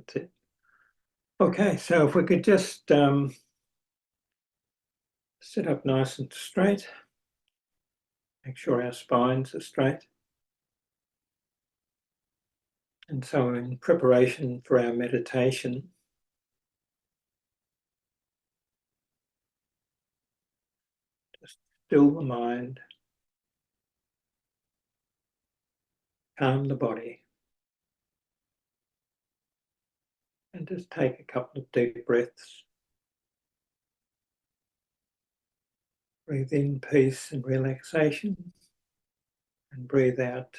That's it. Okay, so if we could just sit up nice and straight, make sure our spines are straight. And so in preparation for our meditation, just still the mind, calm the body, and just take a couple of deep breaths. Breathe in peace and relaxation, and breathe out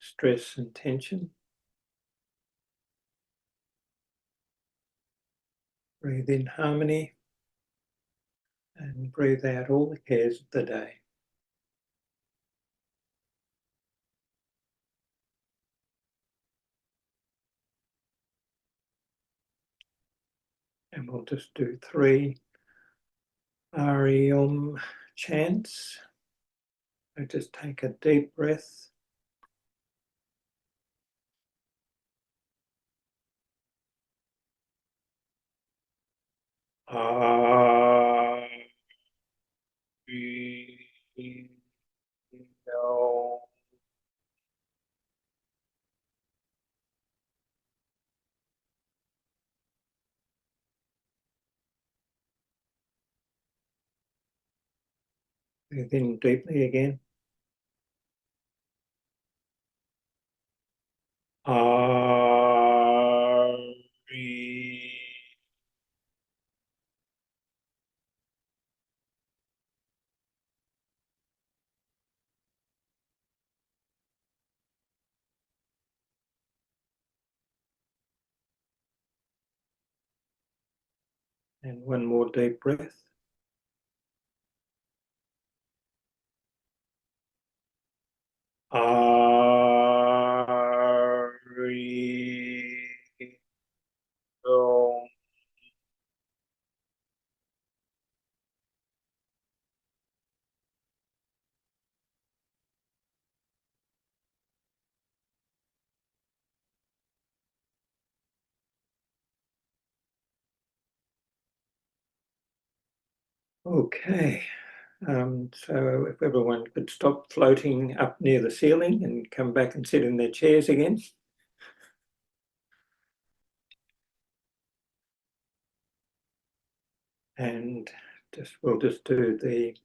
stress and tension. Breathe in harmony, and breathe out all the cares of the day. And we'll just do 3 Om chants. So just take a deep breath. Breathe in deeply again. And one more deep breath. Okay, so if everyone could stop floating up near the ceiling and come back and sit in their chairs again. And we'll just do the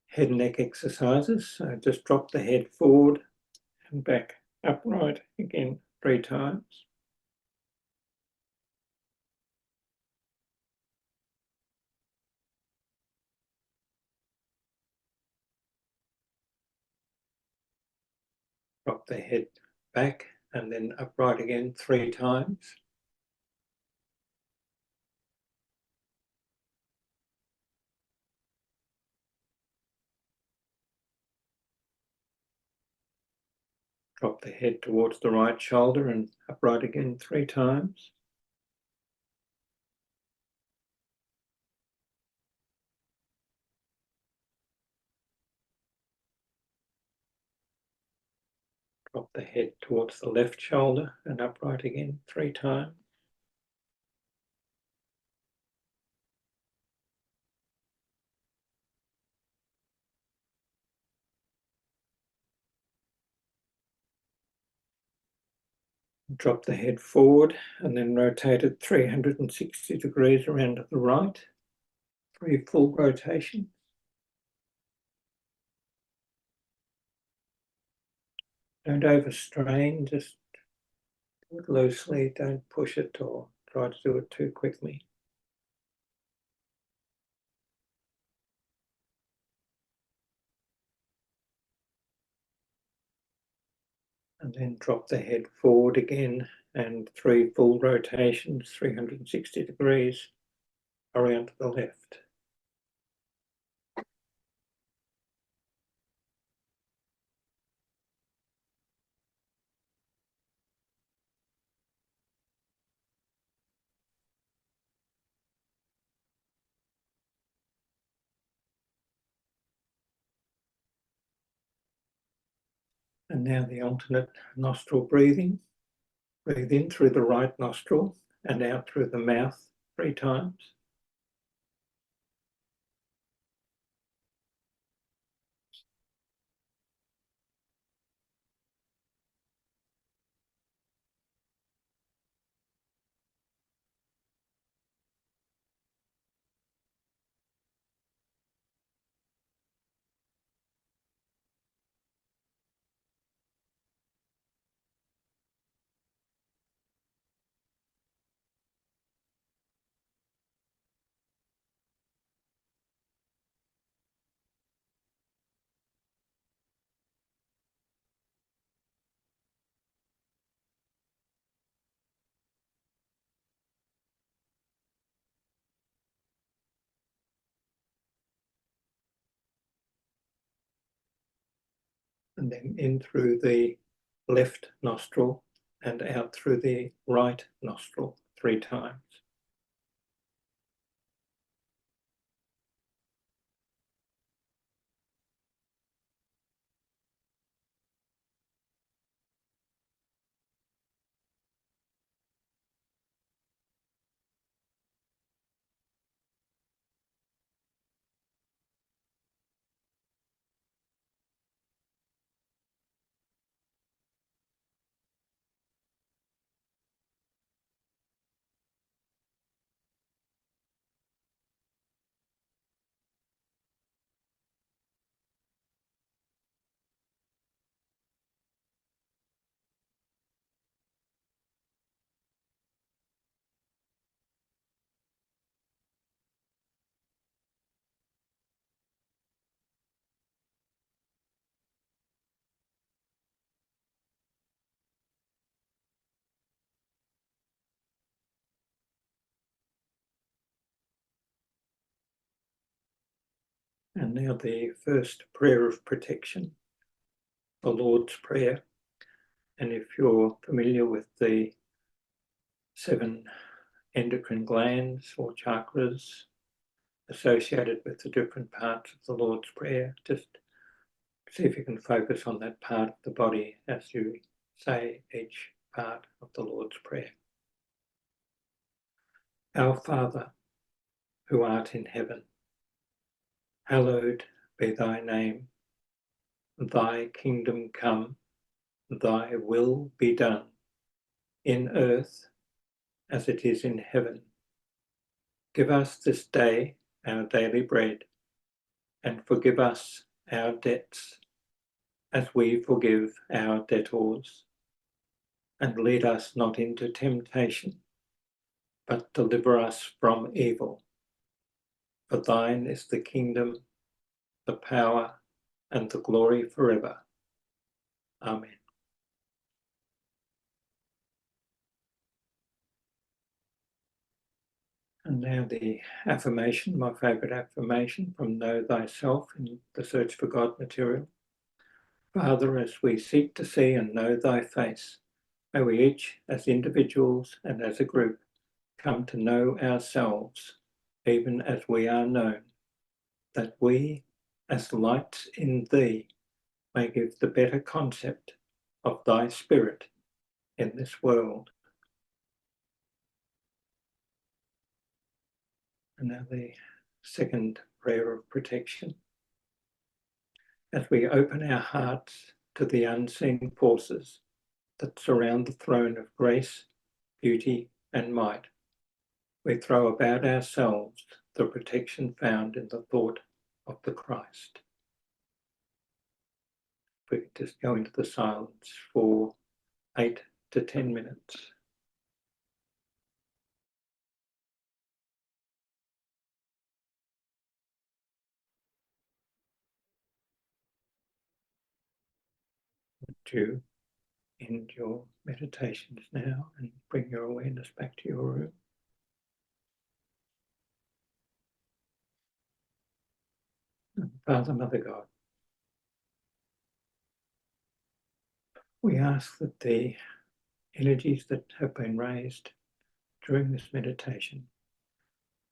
head and neck exercises. So just drop the head forward and back upright again 3 times. Drop the head back and then upright again 3 times. Drop the head towards the right shoulder and upright again 3 times. Drop the head towards the left shoulder and upright again 3 times. Drop the head forward and then rotate it 360 degrees around to the right. 3 full rotations. Don't overstrain, just do it loosely, don't push it or try to do it too quickly. And then drop the head forward again and 3 full rotations, 360 degrees around to the left. And now the alternate nostril breathing. Breathe in through the right nostril and out through the mouth 3 times. And then in through the left nostril and out through the right nostril 3 times. And now the first prayer of protection, the Lord's Prayer. And if you're familiar with the 7 endocrine glands or chakras associated with the different parts of the Lord's Prayer, just see if you can focus on that part of the body as you say each part of the Lord's Prayer. Our Father, who art in heaven, hallowed be thy name. Thy kingdom come, thy will be done, in earth as it is in heaven. Give us this day our daily bread, and forgive us our debts, as we forgive our debtors. And lead us not into temptation, but deliver us from evil. For thine is the kingdom, the power, and the glory forever. Amen. And now the affirmation, my favourite affirmation from Know Thyself in the Search for God material. Father, as we seek to see and know thy face, may we each, as individuals and as a group, come to know ourselves, even as we are known, that we, as lights in thee, may give the better concept of thy spirit in this world. And now the second prayer of protection. As we open our hearts to the unseen forces that surround the throne of grace, beauty, and might, we throw about ourselves the protection found in the thought of the Christ. We just go into the silence for 8 to 10 minutes. To end your meditations now and bring your awareness back to your room. Father, Mother God, we ask that the energies that have been raised during this meditation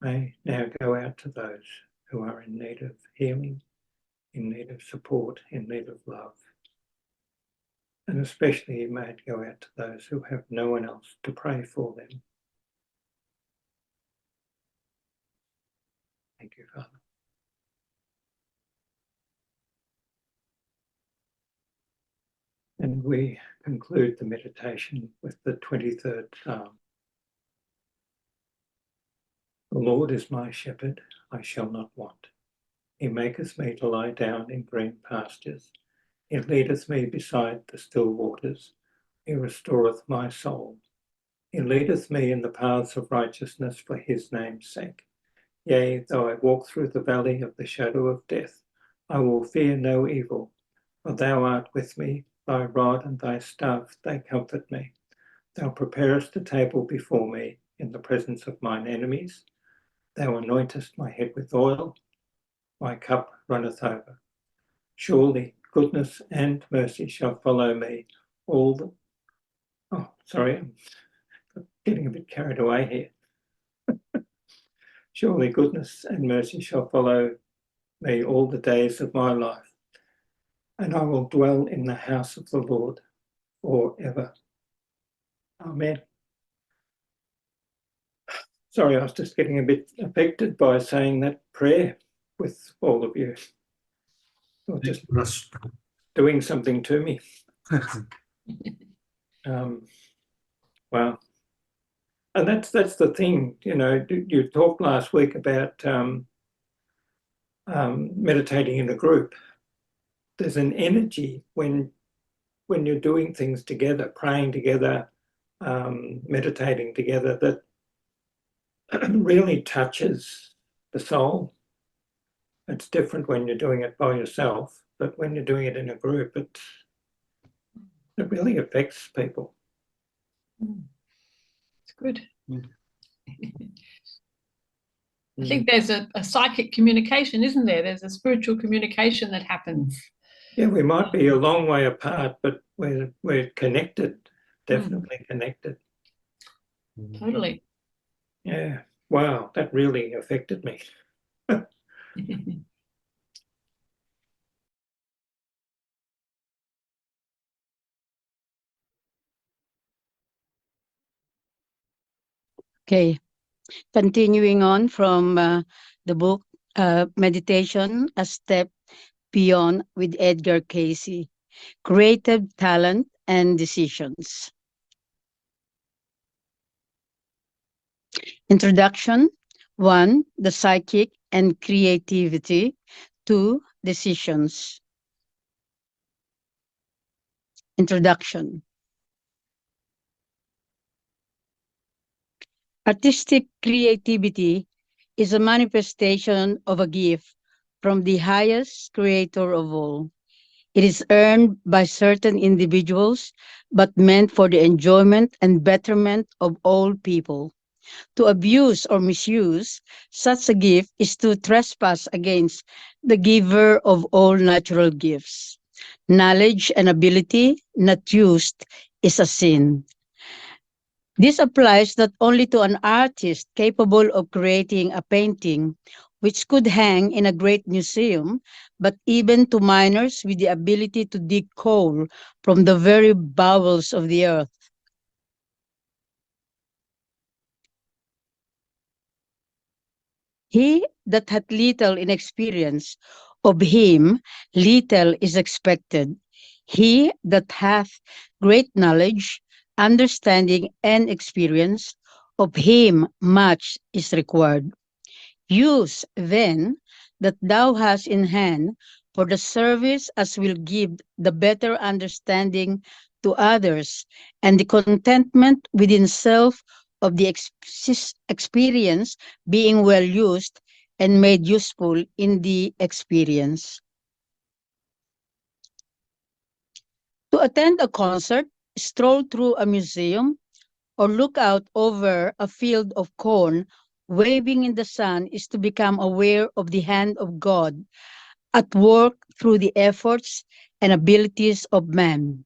may now go out to those who are in need of healing, in need of support, in need of love. And especially may it go out to those who have no one else to pray for them. Thank you, Father. And we conclude the meditation with the 23rd Psalm. The Lord is my shepherd, I shall not want. He maketh me to lie down in green pastures. He leadeth me beside the still waters. He restoreth my soul. He leadeth me in the paths of righteousness for his name's sake. Yea, though I walk through the valley of the shadow of death, I will fear no evil, for thou art with me, thy rod and thy staff, they comfort me. Thou preparest a table before me in the presence of mine enemies. Thou anointest my head with oil, my cup runneth over. Surely goodness and mercy shall follow me all the... Oh, sorry, I'm getting a bit carried away here. Surely goodness and mercy shall follow me all the days of my life, and I will dwell in the house of the Lord forever. Amen. Sorry, I was just getting a bit affected by saying that prayer with all of you. Or just doing something to me. Wow. And that's the thing, you know, you talked last week about meditating in a group. There's an energy when you're doing things together, praying together, meditating together, that really touches the soul. It's different when you're doing it by yourself, but when you're doing it in a group, it really affects people. It's good. I think there's a psychic communication, isn't there? There's a spiritual communication that happens. Yeah, we might be a long way apart, but we're connected, definitely connected. Totally. Yeah. Wow, that really affected me. Okay, continuing on from the book Meditation, A Step Beyond with Edgar Cayce, Creative Talent and Decisions. Introduction. 1. The psychic and creativity. 2. Decisions. Introduction. Artistic creativity is a manifestation of a gift from the highest creator of all. It is earned by certain individuals, but meant for the enjoyment and betterment of all people. To abuse or misuse such a gift is to trespass against the giver of all natural gifts. Knowledge and ability not used is a sin. This applies not only to an artist capable of creating a painting which could hang in a great museum, but even to miners with the ability to dig coal from the very bowels of the earth. He that hath little in experience, of him little is expected. He that hath great knowledge, understanding, and experience, of him much is required. Use, then, that thou hast in hand for the service as will give the better understanding to others, and the contentment within self of the experience being well used and made useful in the experience. To attend a concert, stroll through a museum, or look out over a field of corn waving in the sun is to become aware of the hand of God at work through the efforts and abilities of man.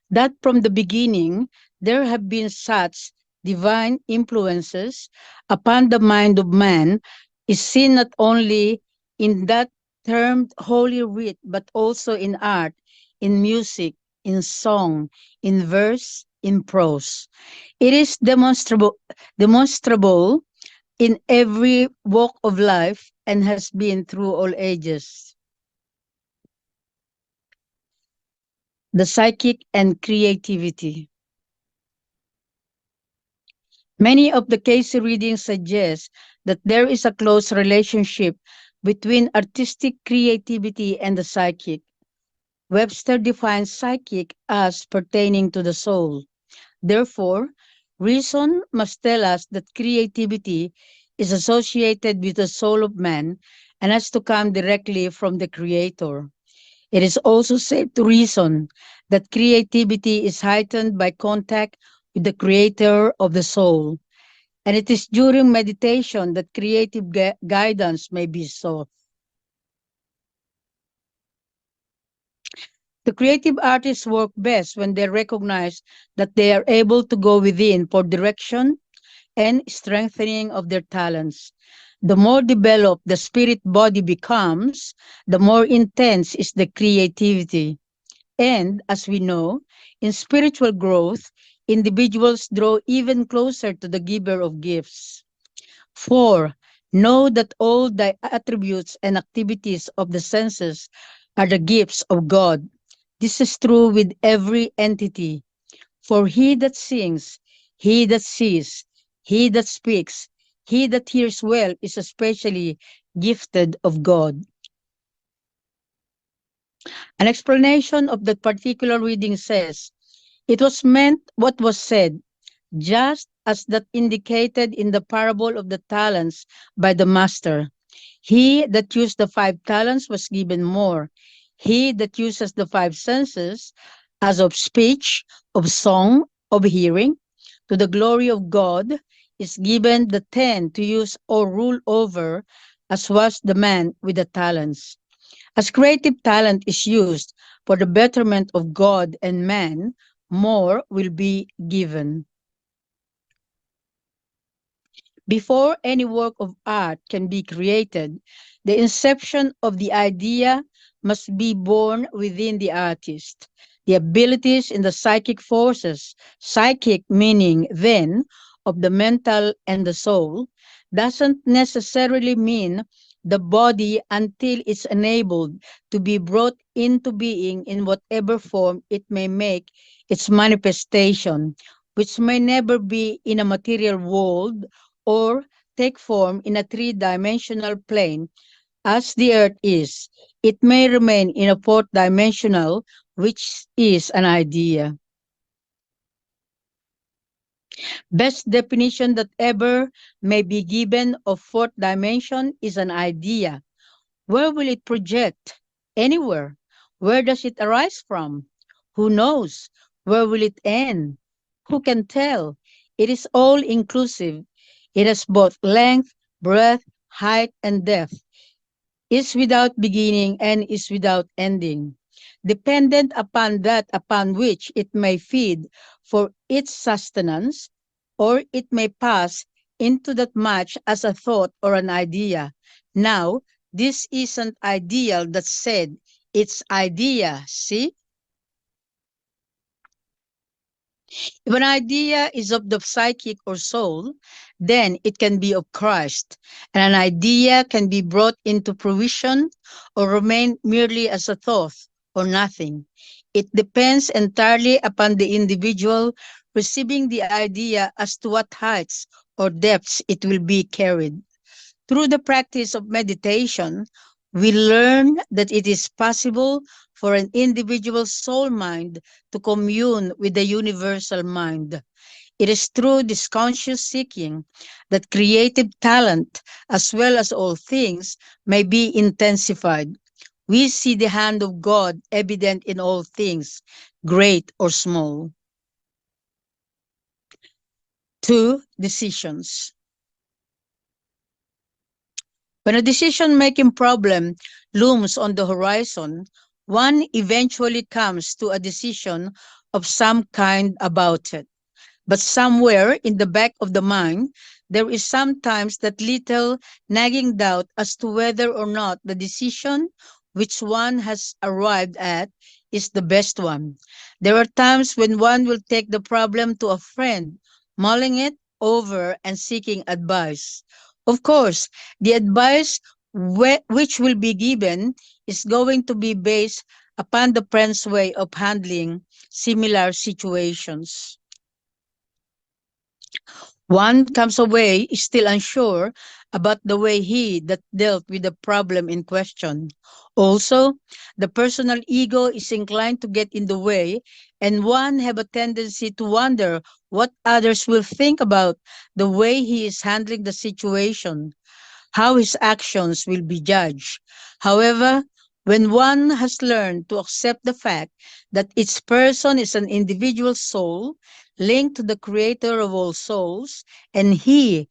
That from the beginning there have been such divine influences upon the mind of man is seen not only in that termed Holy Writ, but also in art, in music, in song, in verse, in prose. It is demonstrable in every walk of life and has been through all ages. The psychic and creativity. Many of the case readings suggest that there is a close relationship between artistic creativity and the psychic. Webster defines psychic as pertaining to the soul. Therefore, reason must tell us that creativity is associated with the soul of man and has to come directly from the Creator. It is also safe to reason that creativity is heightened by contact with the Creator of the soul, and it is during meditation that creative guidance may be sought. The creative artists work best when they recognize that they are able to go within for direction and strengthening of their talents. The more developed the spirit body becomes, the more intense is the creativity. And as we know, in spiritual growth, individuals draw even closer to the giver of gifts. 4. Know that all the attributes and activities of the senses are the gifts of God. This is true with every entity. For he that sings, he that sees, he that speaks, he that hears well is especially gifted of God. An explanation of that particular reading says, it was meant what was said, just as that indicated in the parable of the talents by the master. He that used the 5 talents was given more. He that uses the 5 senses, as of speech, of song, of hearing, to the glory of God, is given the 10 to use or rule over, as was the man with the talents. As creative talent is used for the betterment of God and man, more will be given. Before any work of art can be created, the inception of the idea must be born within the artist. The abilities in the psychic forces, psychic meaning then of the mental and the soul, doesn't necessarily mean the body until it's enabled to be brought into being in whatever form it may make its manifestation, which may never be in a material world or take form in a three-dimensional plane as the earth is. It may remain in a fourth-dimensional, which is an idea. Best definition that ever may be given of fourth dimension is an idea. Where will it project? Anywhere. Where does it arise from? Who knows? Where will it end? Who can tell? It is all inclusive. It has both length, breadth, height, and depth. Is without beginning and is without ending, dependent upon that upon which it may feed for its sustenance, or it may pass into that much as a thought or an idea. Now, this isn't ideal that said, it's idea, see? If an idea is of the psychic or soul, then it can be of Christ, and an idea can be brought into fruition or remain merely as a thought or nothing. It depends entirely upon the individual receiving the idea as to what heights or depths it will be carried. Through the practice of meditation, we learn that it is possible for an individual soul mind to commune with the universal mind. It is through this conscious seeking that creative talent, as well as all things, may be intensified. We see the hand of God evident in all things, great or small. 2. Decisions. When a decision-making problem looms on the horizon, one eventually comes to a decision of some kind about it. But somewhere in the back of the mind, there is sometimes that little nagging doubt as to whether or not the decision which one has arrived at is the best one. There are times when one will take the problem to a friend, mulling it over and seeking advice. Of course, the advice which will be given is going to be based upon the friend's way of handling similar situations. One comes away still unsure about the way he that dealt with the problem in question. Also, the personal ego is inclined to get in the way, and one have a tendency to wonder what others will think about the way he is handling the situation, how his actions will be judged. However, when one has learned to accept the fact that each person is an individual soul linked to the creator of all souls, and he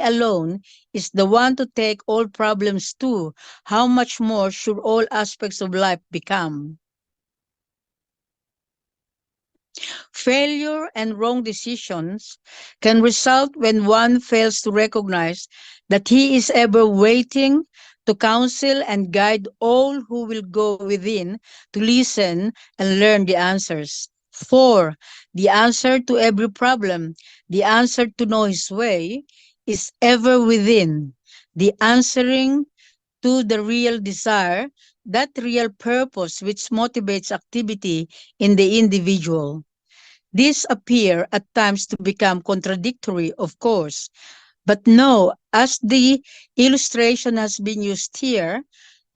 alone is the one to take all problems to, how much more should all aspects of life become? Failure and wrong decisions can result when one fails to recognize that he is ever waiting to counsel and guide all who will go within to listen and learn the answers. 4. The answer to every problem, the answer to know his way, is ever within. The answering to the real desire, that real purpose which motivates activity in the individual. These appear at times to become contradictory, of course, but no, as the illustration has been used here,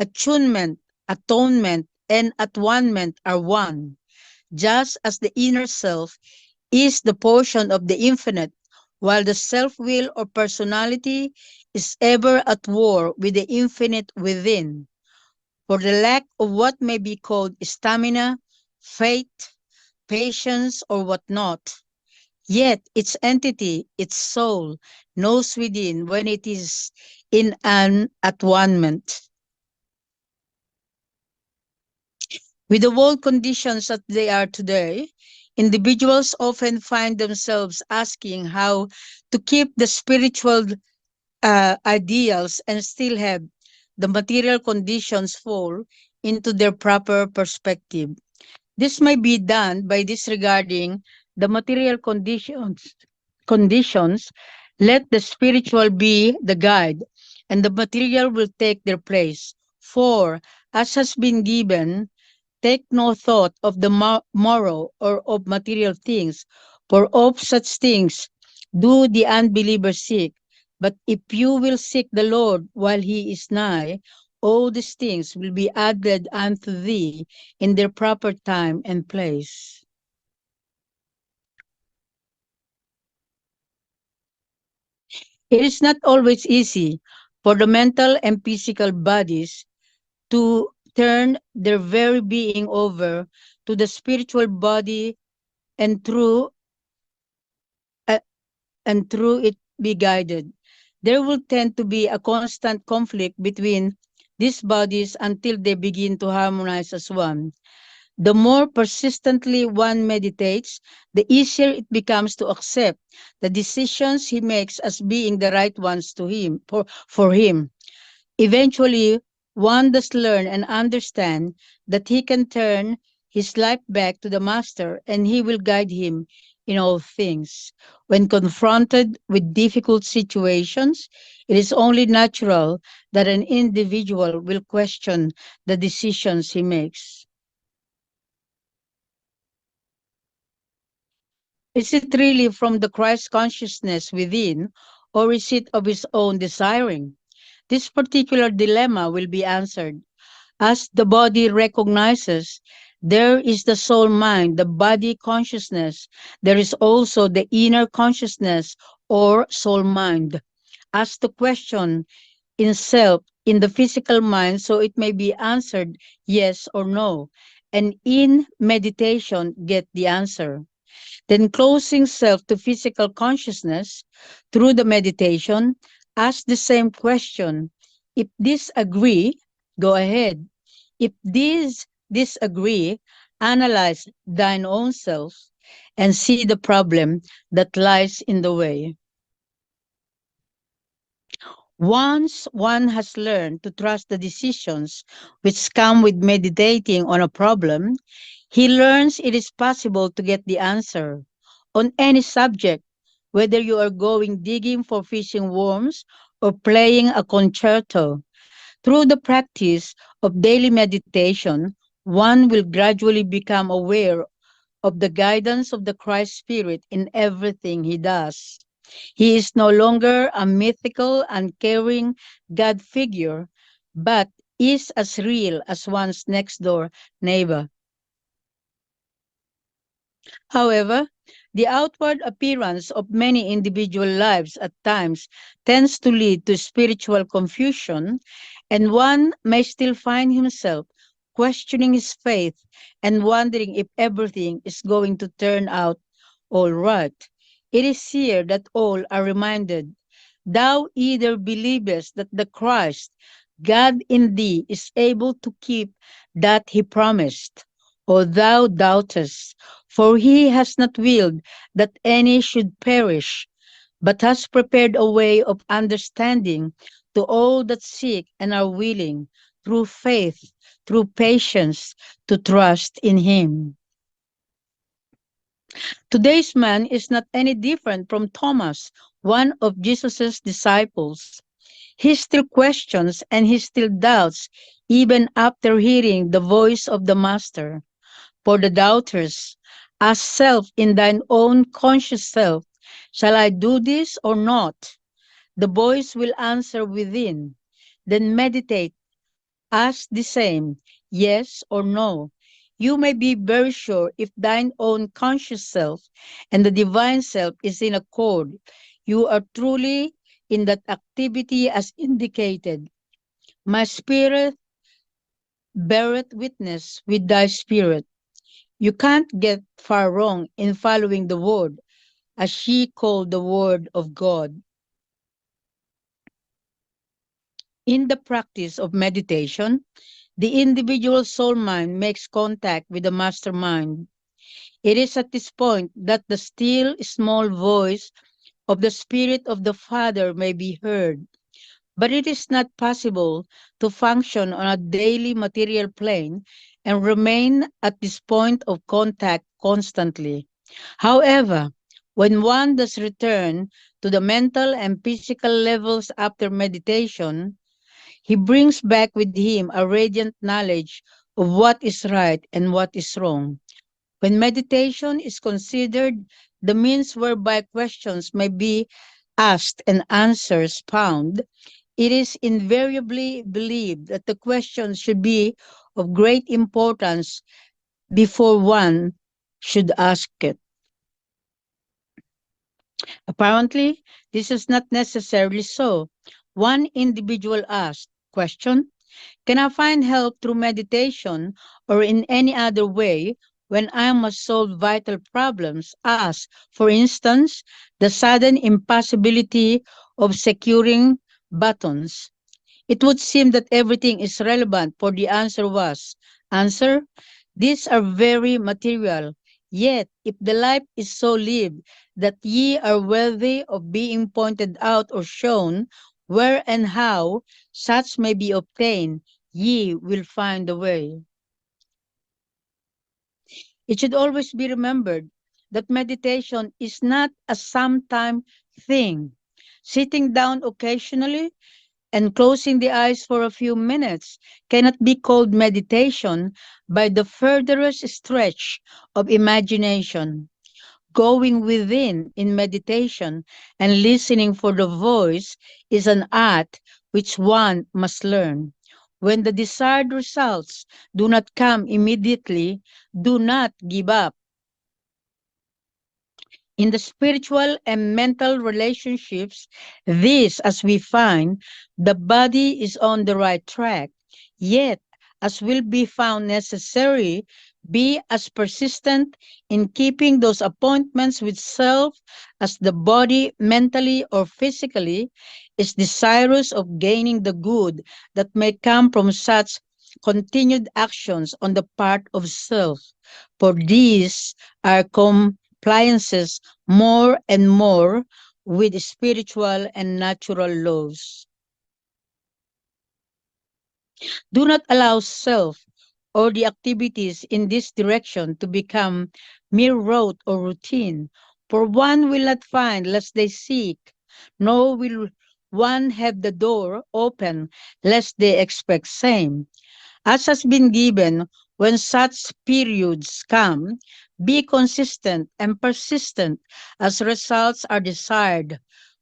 attunement, atonement, and at-one-ment are one, just as the inner self is the portion of the infinite, while the self-will or personality is ever at war with the infinite within. For the lack of what may be called stamina, faith, patience, or whatnot, yet its entity, its soul, knows within when it is in an at-one-ment. With the world conditions that they are today, individuals often find themselves asking how to keep the spiritual ideals and still have the material conditions fall into their proper perspective. This may be done by disregarding the material conditions. Let the spiritual be the guide, and the material will take their place. For, as has been given, take no thought of the morrow or of material things, for of such things do the unbelievers seek. But if you will seek the Lord while he is nigh, all these things will be added unto thee in their proper time and place. It is not always easy for the mental and physical bodies to turn their very being over to the spiritual body and uh, through it be guided. There will tend to be a constant conflict between these bodies until they begin to harmonize as one. The more persistently one meditates, the easier it becomes to accept the decisions he makes as being the right ones to him for him. Eventually, one does learn and understand that he can turn his life back to the Master and he will guide him in all things. When confronted with difficult situations, it is only natural that an individual will question the decisions he makes. Is it really from the Christ consciousness within, or is it of his own desiring? This particular dilemma will be answered. As the body recognizes, there is the soul mind, the body consciousness. There is also the inner consciousness or soul mind. Ask the question in self, in the physical mind, so it may be answered yes or no. And in meditation, get the answer. Then closing self to physical consciousness through the meditation, ask the same question. If these agree, go ahead. If these disagree, analyze thine own self and see the problem that lies in the way. Once one has learned to trust the decisions which come with meditating on a problem, he learns it is possible to get the answer on any subject, whether you are going digging for fishing worms or playing a concerto. Through the practice of daily meditation, one will gradually become aware of the guidance of the Christ Spirit in everything he does. He is no longer a mythical, uncaring God figure, but is as real as one's next door neighbor. However, the outward appearance of many individual lives at times tends to lead to spiritual confusion, and one may still find himself questioning his faith and wondering if everything is going to turn out all right. It is here that all are reminded, thou either believest that the Christ, God in thee, is able to keep that he promised, or thou doubtest, for he has not willed that any should perish, but has prepared a way of understanding to all that seek and are willing, through faith, through patience, to trust in him. Today's man is not any different from Thomas, one of Jesus' disciples. He still questions and he still doubts, even after hearing the voice of the Master. For the doubters, ask self in thine own conscious self, shall I do this or not? The voice will answer within. Then meditate, ask the same, yes or no. You may be very sure if thine own conscious self and the divine self is in accord, you are truly in that activity as indicated. My spirit beareth witness with thy spirit. You can't get far wrong in following the word, as she called the word of God. In the practice of meditation, the individual soul mind makes contact with the mastermind. It is at this point that the still small voice of the Spirit of the Father may be heard. But it is not possible to function on a daily material plane and remain at this point of contact constantly. However, when one does return to the mental and physical levels after meditation, he brings back with him a radiant knowledge of what is right and what is wrong. When meditation is considered the means whereby questions may be asked and answers found, it is invariably believed that the question should be of great importance before one should ask it. Apparently, this is not necessarily so. One individual asks, question, can I find help through meditation or in any other way when I must solve vital problems, as, for instance, the sudden impossibility of securing buttons? It would seem that everything is relevant, for the answer was, answer, these are very material. Yet, if the life is so lived that ye are worthy of being pointed out or shown where and how such may be obtained, ye will find the way. It should always be remembered that meditation is not a sometime thing. Sitting down occasionally and closing the eyes for a few minutes cannot be called meditation by the furthest stretch of imagination. Going within in meditation and listening for the voice is an art which one must learn. When the desired results do not come immediately, do not give up. In the spiritual and mental relationships, this, as we find, the body is on the right track. Yet, as will be found necessary, be as persistent in keeping those appointments with self as the body, mentally or physically, is desirous of gaining the good that may come from such continued actions on the part of self. For these are compliances more and more with spiritual and natural laws. Do not allow self or the activities in this direction to become mere rote or routine, for one will not find lest they seek, nor will one have the door open lest they expect same. As has been given, when such periods come, be consistent and persistent as results are desired,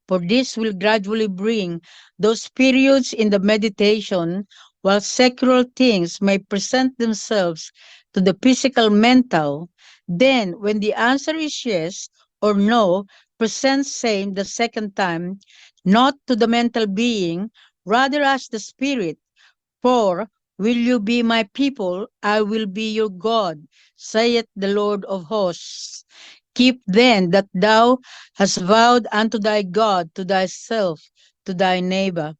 for this will gradually bring those periods in the meditation, while secular things may present themselves to the physical mental. Then, when the answer is yes or no, present same the second time, not to the mental being, rather as the spirit, for will you be my people? I will be your God, saith the Lord of hosts. Keep then that thou hast vowed unto thy God, to thyself, to thy neighbor.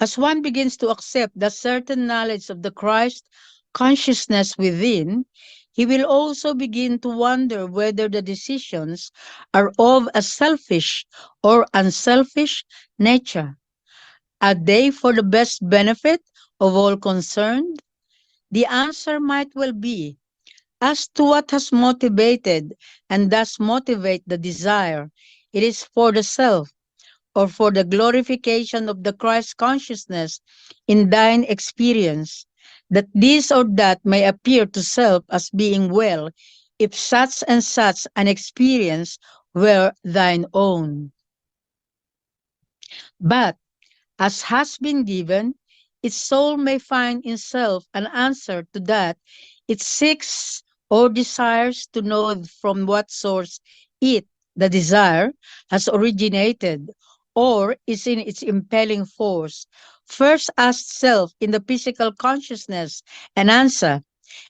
As one begins to accept the certain knowledge of the Christ consciousness within, he will also begin to wonder whether the decisions are of a selfish or unselfish nature. Are they for the best benefit of all concerned? The answer might well be as to what has motivated and does motivate the desire. It is for the self or for the glorification of the Christ consciousness in thine experience, that this or that may appear to self as being well, if such and such an experience were thine own. But as has been given, its soul may find in self an answer to that it seeks or desires to know from what source it, the desire, has originated or is in its impelling force. First ask self in the physical consciousness an answer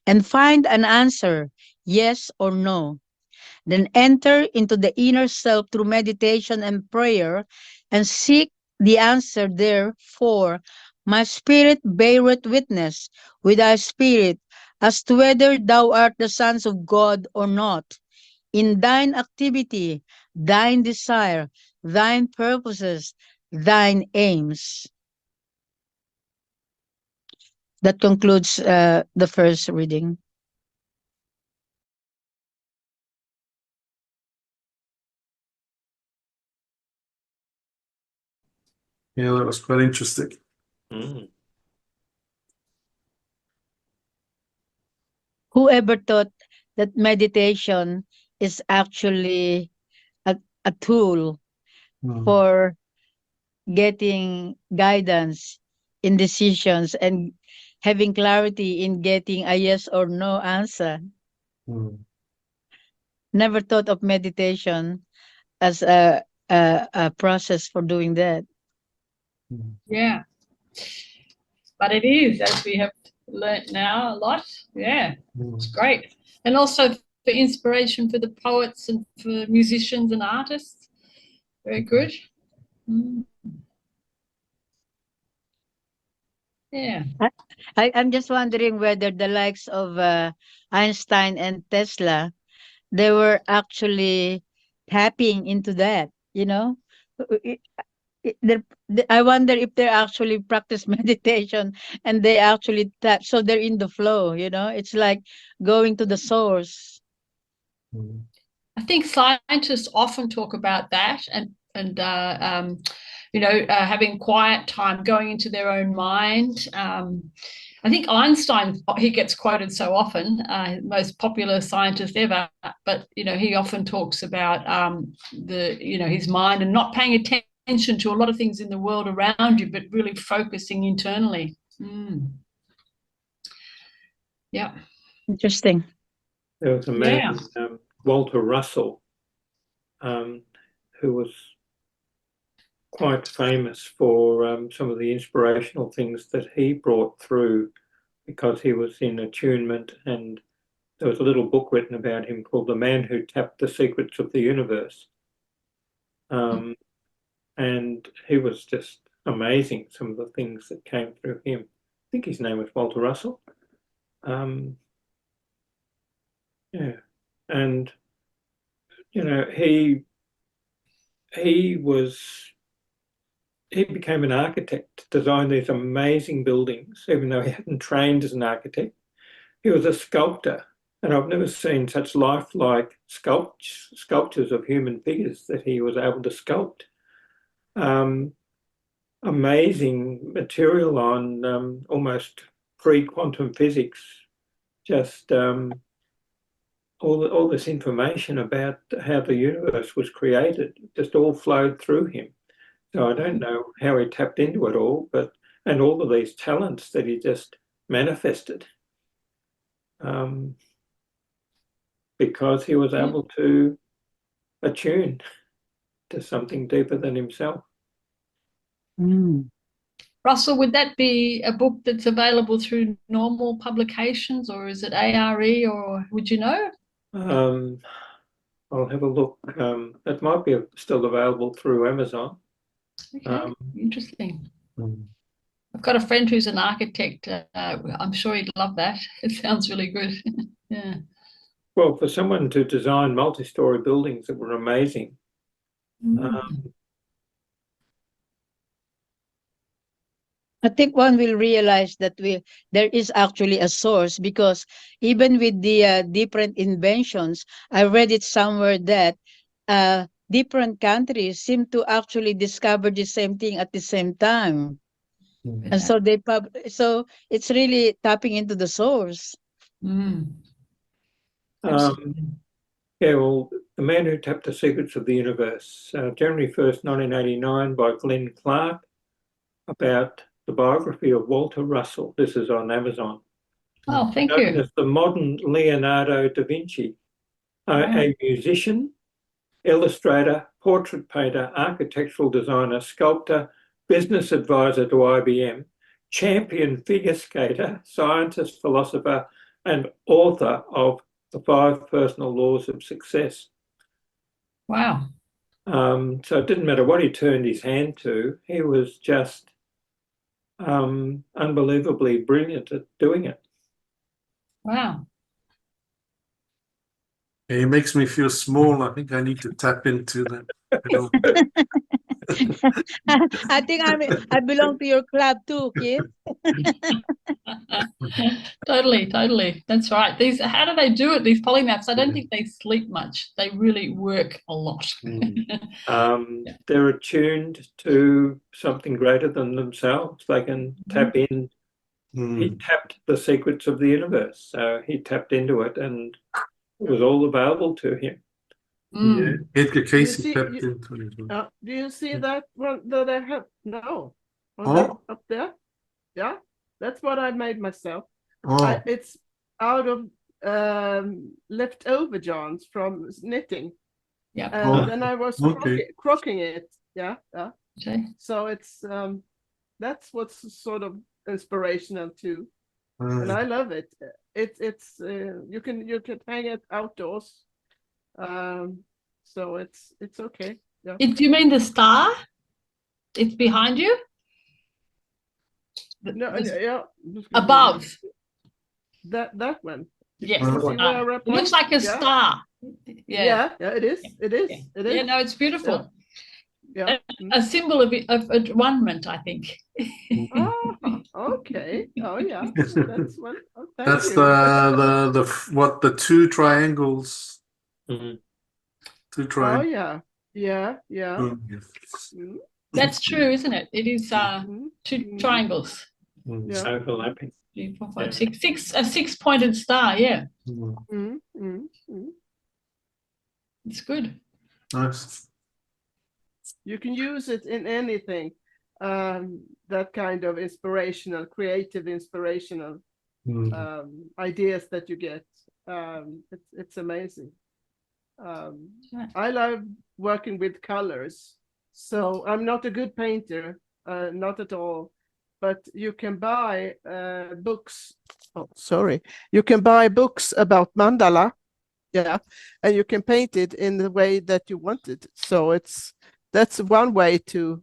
and find an answer, yes or no. Then enter into the inner self through meditation and prayer and seek the answer there. For my spirit beareth witness with thy spirit as to whether thou art the sons of God or not. In thine activity, thine desire, thine purposes, thine aims. That concludes the first reading. Yeah, that was quite interesting. Mm. Whoever thought that meditation is actually a tool Mm. for getting guidance in decisions and having clarity in getting a yes or no answer. Mm. Never thought of meditation as a process for doing that. Mm. Yeah. But it is, as we have learnt now a lot. Yeah, it's great. And also for inspiration for the poets and for musicians and artists. Very good. Mm. Yeah. I'm just wondering whether the likes of Einstein and Tesla, they were actually tapping into that, you know? I wonder if they actually practice meditation and they actually tap, so they're in the flow, you know? It's like going to the source. Mm. I think scientists often talk about that and having quiet time, going into their own mind. I think Einstein, he gets quoted so often, most popular scientist ever, but he often talks about his mind and not paying attention to a lot of things in the world around you, but really focusing internally. Yeah. Interesting. There was a man, Walter Russell, who was quite famous for some of the inspirational things that he brought through because he was in attunement, and there was a little book written about him called The Man Who Tapped the Secrets of the Universe. And he was just amazing, some of the things that came through him. I think his name was Walter Russell. Yeah. And, he was he became an architect, designed these amazing buildings, even though he hadn't trained as an architect. He was a sculptor, and I've never seen such lifelike sculptures of human figures that he was able to sculpt. Amazing material on almost pre-quantum physics, just all this information about how the universe was created just all flowed through him. So I don't know how he tapped into it all, and all of these talents that he just manifested, because he was able to attune to something deeper than himself. Mm. Russell, would that be a book that's available through normal publications, or is it ARE, or would you know? I'll have a look. It might be still available through Amazon. Okay, interesting. Mm. I've got a friend who's an architect. I'm sure he'd love that. It sounds really good. Yeah. Well, for someone to design multi-story buildings that were amazing, I think one will realize that there is actually a source, because even with the different inventions, I read it somewhere that different countries seem to actually discover the same thing at the same time. Mm. And so so it's really tapping into the source. Absolutely. yeah, well, The Man Who Tapped the Secrets of the Universe, January 1st, 1989, by Glenn Clark, about the biography of Walter Russell. This is on Amazon. Oh, thank Known you. as the modern Leonardo da Vinci, a musician, illustrator, portrait painter, architectural designer, sculptor, business advisor to IBM, champion figure skater, scientist, philosopher, and author of The 5 Personal Laws of Success. Wow. So it didn't matter what he turned his hand to, he was just unbelievably brilliant at doing it. Wow. It makes me feel small. I think I need to tap into that. I think I belong to your club too, Keith. Totally. That's right. How do they do it? These polymaths, I don't think they sleep much. They really work a lot. They're attuned to something greater than themselves. They can tap in. He tapped the secrets of the universe. So he tapped into it and it was all available to him. Yeah. Edgar Cayce see- tapped you- into it as well. Do you see that one that I have? No. Oh. Up there? Yeah, that's what I made myself. Oh, It's out of leftover yarns from knitting. Yeah. And Oh, then I was okay. crocking it. Yeah. Okay. So it's that's what's sort of inspirational too. And I love it. It's you can hang it outdoors. So it's okay. Yeah. Do you mean the star? It's behind you? No, yeah. Above. That one. Yes. Uh, the See star. where I It looks like a Yeah. star. Yeah. Yeah, it is. It is. It is. Yeah, no, it's beautiful. Yeah. A symbol of adornment, I think. Ah, okay. Oh yeah. That's one. Oh, thank That's you. the two triangles. Mhm. Two Oh triangles. yeah. Yeah. Mm, That's true, isn't it? It is mm, two mm, triangles. Yeah. Overlapping. 3, 4, 5, Yeah. 6. A 6-pointed star. Yeah, mm, mm, mm. it's good. Nice. You can use it in anything. That kind of inspirational, creative, inspirational ideas that you get. It's amazing. I love working with colors. So I'm not a good painter, not at all. But you can buy books. Oh, sorry. You can buy books about mandala. Yeah. And you can paint it in the way that you want it. So that's one way to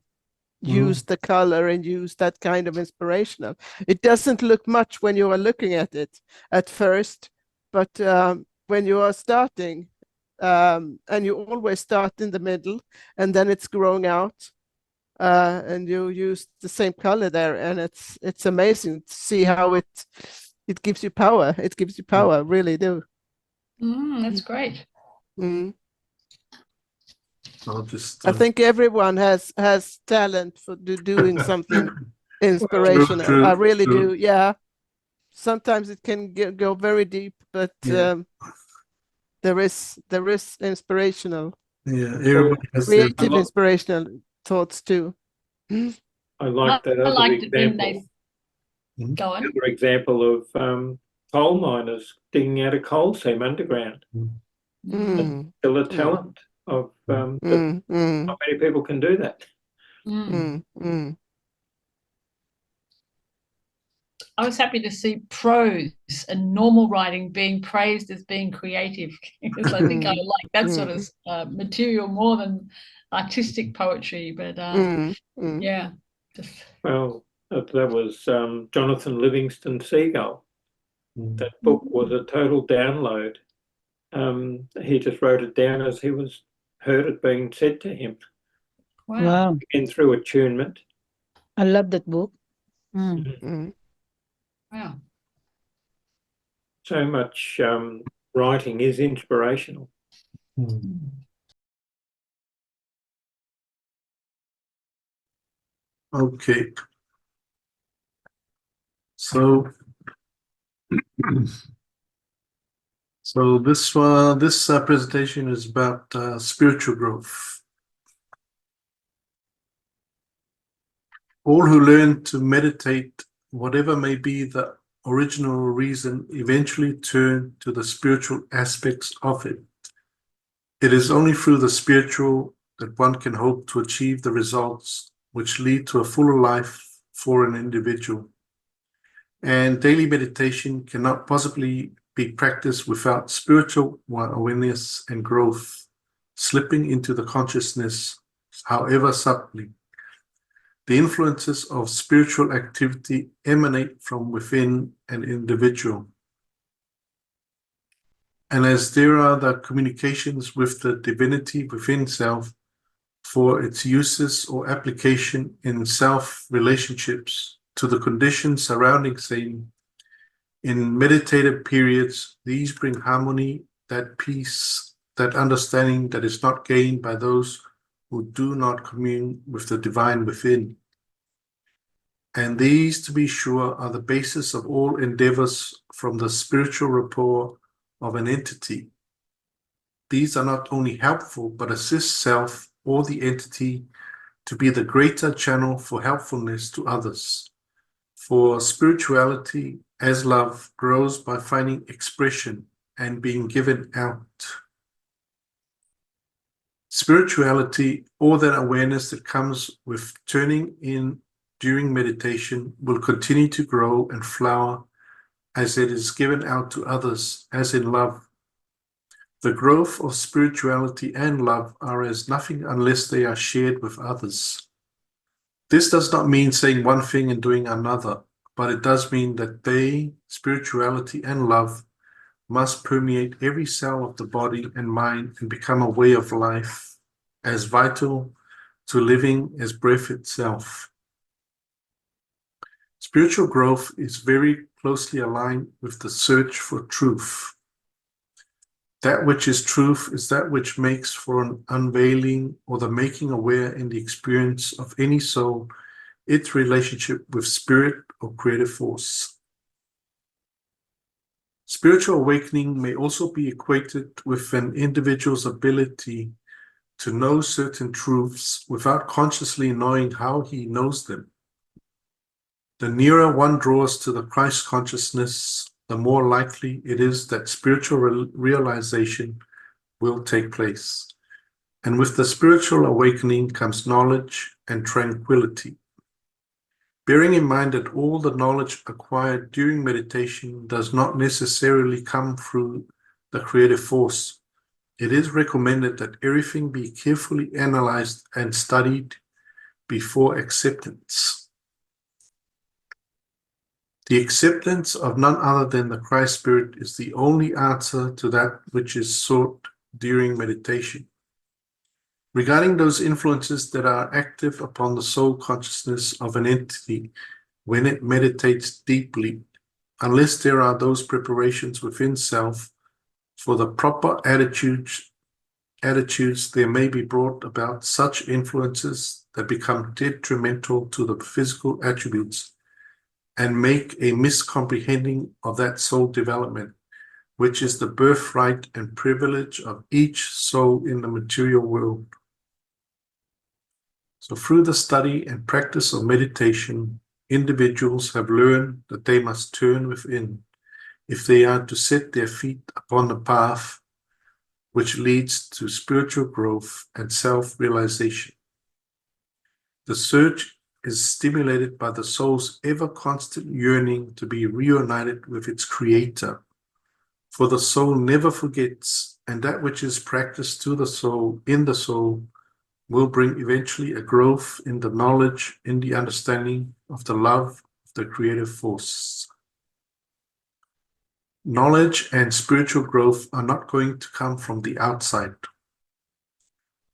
use the color and use that kind of inspirational. It doesn't look much when you are looking at it at first, but when you are starting, and you always start in the middle and then it's growing out. and you use the same color there, and it's amazing to see how it gives you power. It gives you power, really do. That's great. Mm. I'll just. I think everyone has talent for doing something inspirational. True, I really true. do. Yeah. Sometimes it can go very deep, but Yeah. there is inspirational, Yeah, everybody has their. creative, inspirational thoughts too. I like that I other liked it when example. they go on. Another example of coal miners digging out a coal seam underground. Mm, Still a talent of that mm, mm, not many people can do that. mm, mm. I was happy to see prose and normal writing being praised as being creative, because I think I like that sort of material more than artistic poetry. But yeah, just Well, that was Jonathan Livingston Seagull. That book was a total download. He just wrote it down as he was heard it being said to him, wow. Wow. and through attunement. I love that book. Mm. Wow. So much writing is inspirational. Okay. So, this presentation is about spiritual growth. All who learn to meditate, whatever may be the original reason, eventually turn to the spiritual aspects of it. It is only through the spiritual that one can hope to achieve the results which lead to a fuller life for an individual. And daily meditation cannot possibly be practiced without spiritual awareness and growth, slipping into the consciousness, however subtly. The influences of spiritual activity emanate from within an individual. And as there are the communications with the divinity within self for its uses or application in self relationships to the conditions surrounding same, in meditative periods, these bring harmony, that peace, that understanding that is not gained by those who do not commune with the divine within. And these, to be sure, are the basis of all endeavors from the spiritual rapport of an entity. These are not only helpful, but assist self or the entity to be the greater channel for helpfulness to others. For spirituality, as love, grows by finding expression and being given out. Spirituality, or that awareness that comes with turning in during meditation, will continue to grow and flower as it is given out to others, as in love. The growth of spirituality and love are as nothing unless they are shared with others. This does not mean saying one thing and doing another, but it does mean that they, spirituality and love, must permeate every cell of the body and mind and become a way of life, as vital to living as breath itself. Spiritual growth is very closely aligned with the search for truth. That which is truth is that which makes for an unveiling or the making aware in the experience of any soul its relationship with spirit or creative force. Spiritual awakening may also be equated with an individual's ability to know certain truths without consciously knowing how he knows them. The nearer one draws to the Christ consciousness, the more likely it is that spiritual realization will take place. And with the spiritual awakening comes knowledge and tranquility. Bearing in mind that all the knowledge acquired during meditation does not necessarily come through the creative force, it is recommended that everything be carefully analyzed and studied before acceptance. The acceptance of none other than the Christ Spirit is the only answer to that which is sought during meditation. Regarding those influences that are active upon the soul consciousness of an entity when it meditates deeply, unless there are those preparations within self for the proper attitudes, there may be brought about such influences that become detrimental to the physical attributes and make a miscomprehending of that soul development, which is the birthright and privilege of each soul in the material world. So through the study and practice of meditation, individuals have learned that they must turn within if they are to set their feet upon the path which leads to spiritual growth and self-realization. The search is stimulated by the soul's ever-constant yearning to be reunited with its creator. For the soul never forgets, and that which is practiced to the soul, in the soul, will bring eventually a growth in the knowledge, in the understanding of the love of the creative force. Knowledge and spiritual growth are not going to come from the outside.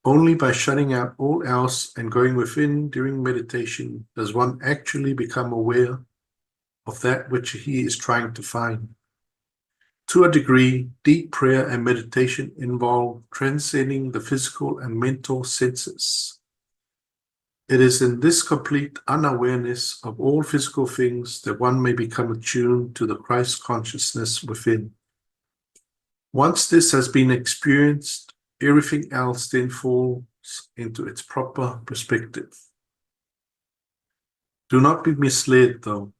Only by shutting out all else and going within during meditation does one actually become aware of that which he is trying to find. To a degree, deep prayer and meditation involve transcending the physical and mental senses. It is in this complete unawareness of all physical things that one may become attuned to the Christ consciousness within. Once this has been experienced, everything else then falls into its proper perspective. Do not be misled, though.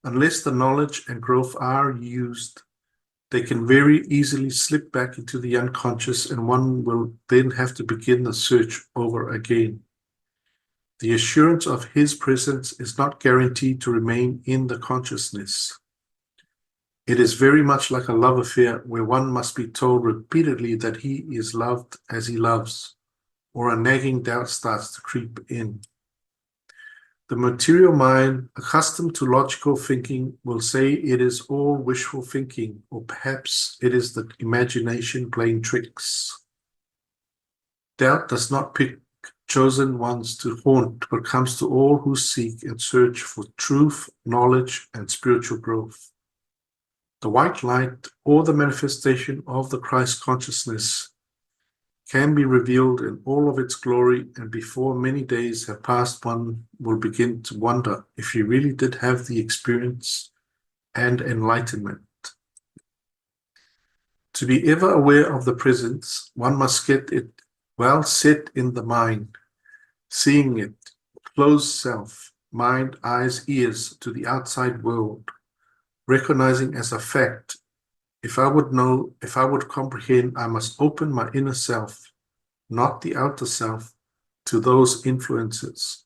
Unless the knowledge and growth are used, they can very easily slip back into the unconscious, and one will then have to begin the search over again. The assurance of his presence is not guaranteed to remain in the consciousness. It is very much like a love affair where one must be told repeatedly that he is loved as he loves, or a nagging doubt starts to creep in. The material mind, accustomed to logical thinking, will say it is all wishful thinking, or perhaps it is the imagination playing tricks. Doubt does not pick chosen ones to haunt, but comes to all who seek and search for truth, knowledge, and spiritual growth. The white light, or the manifestation of the Christ consciousness, can be revealed in all of its glory, and before many days have passed, one will begin to wonder if he really did have the experience and enlightenment. To be ever aware of the presence, one must get it well set in the mind, seeing it, closed self, mind, eyes, ears to the outside world, recognizing as a fact, if I would comprehend, I must open my inner self, not the outer self, to those influences,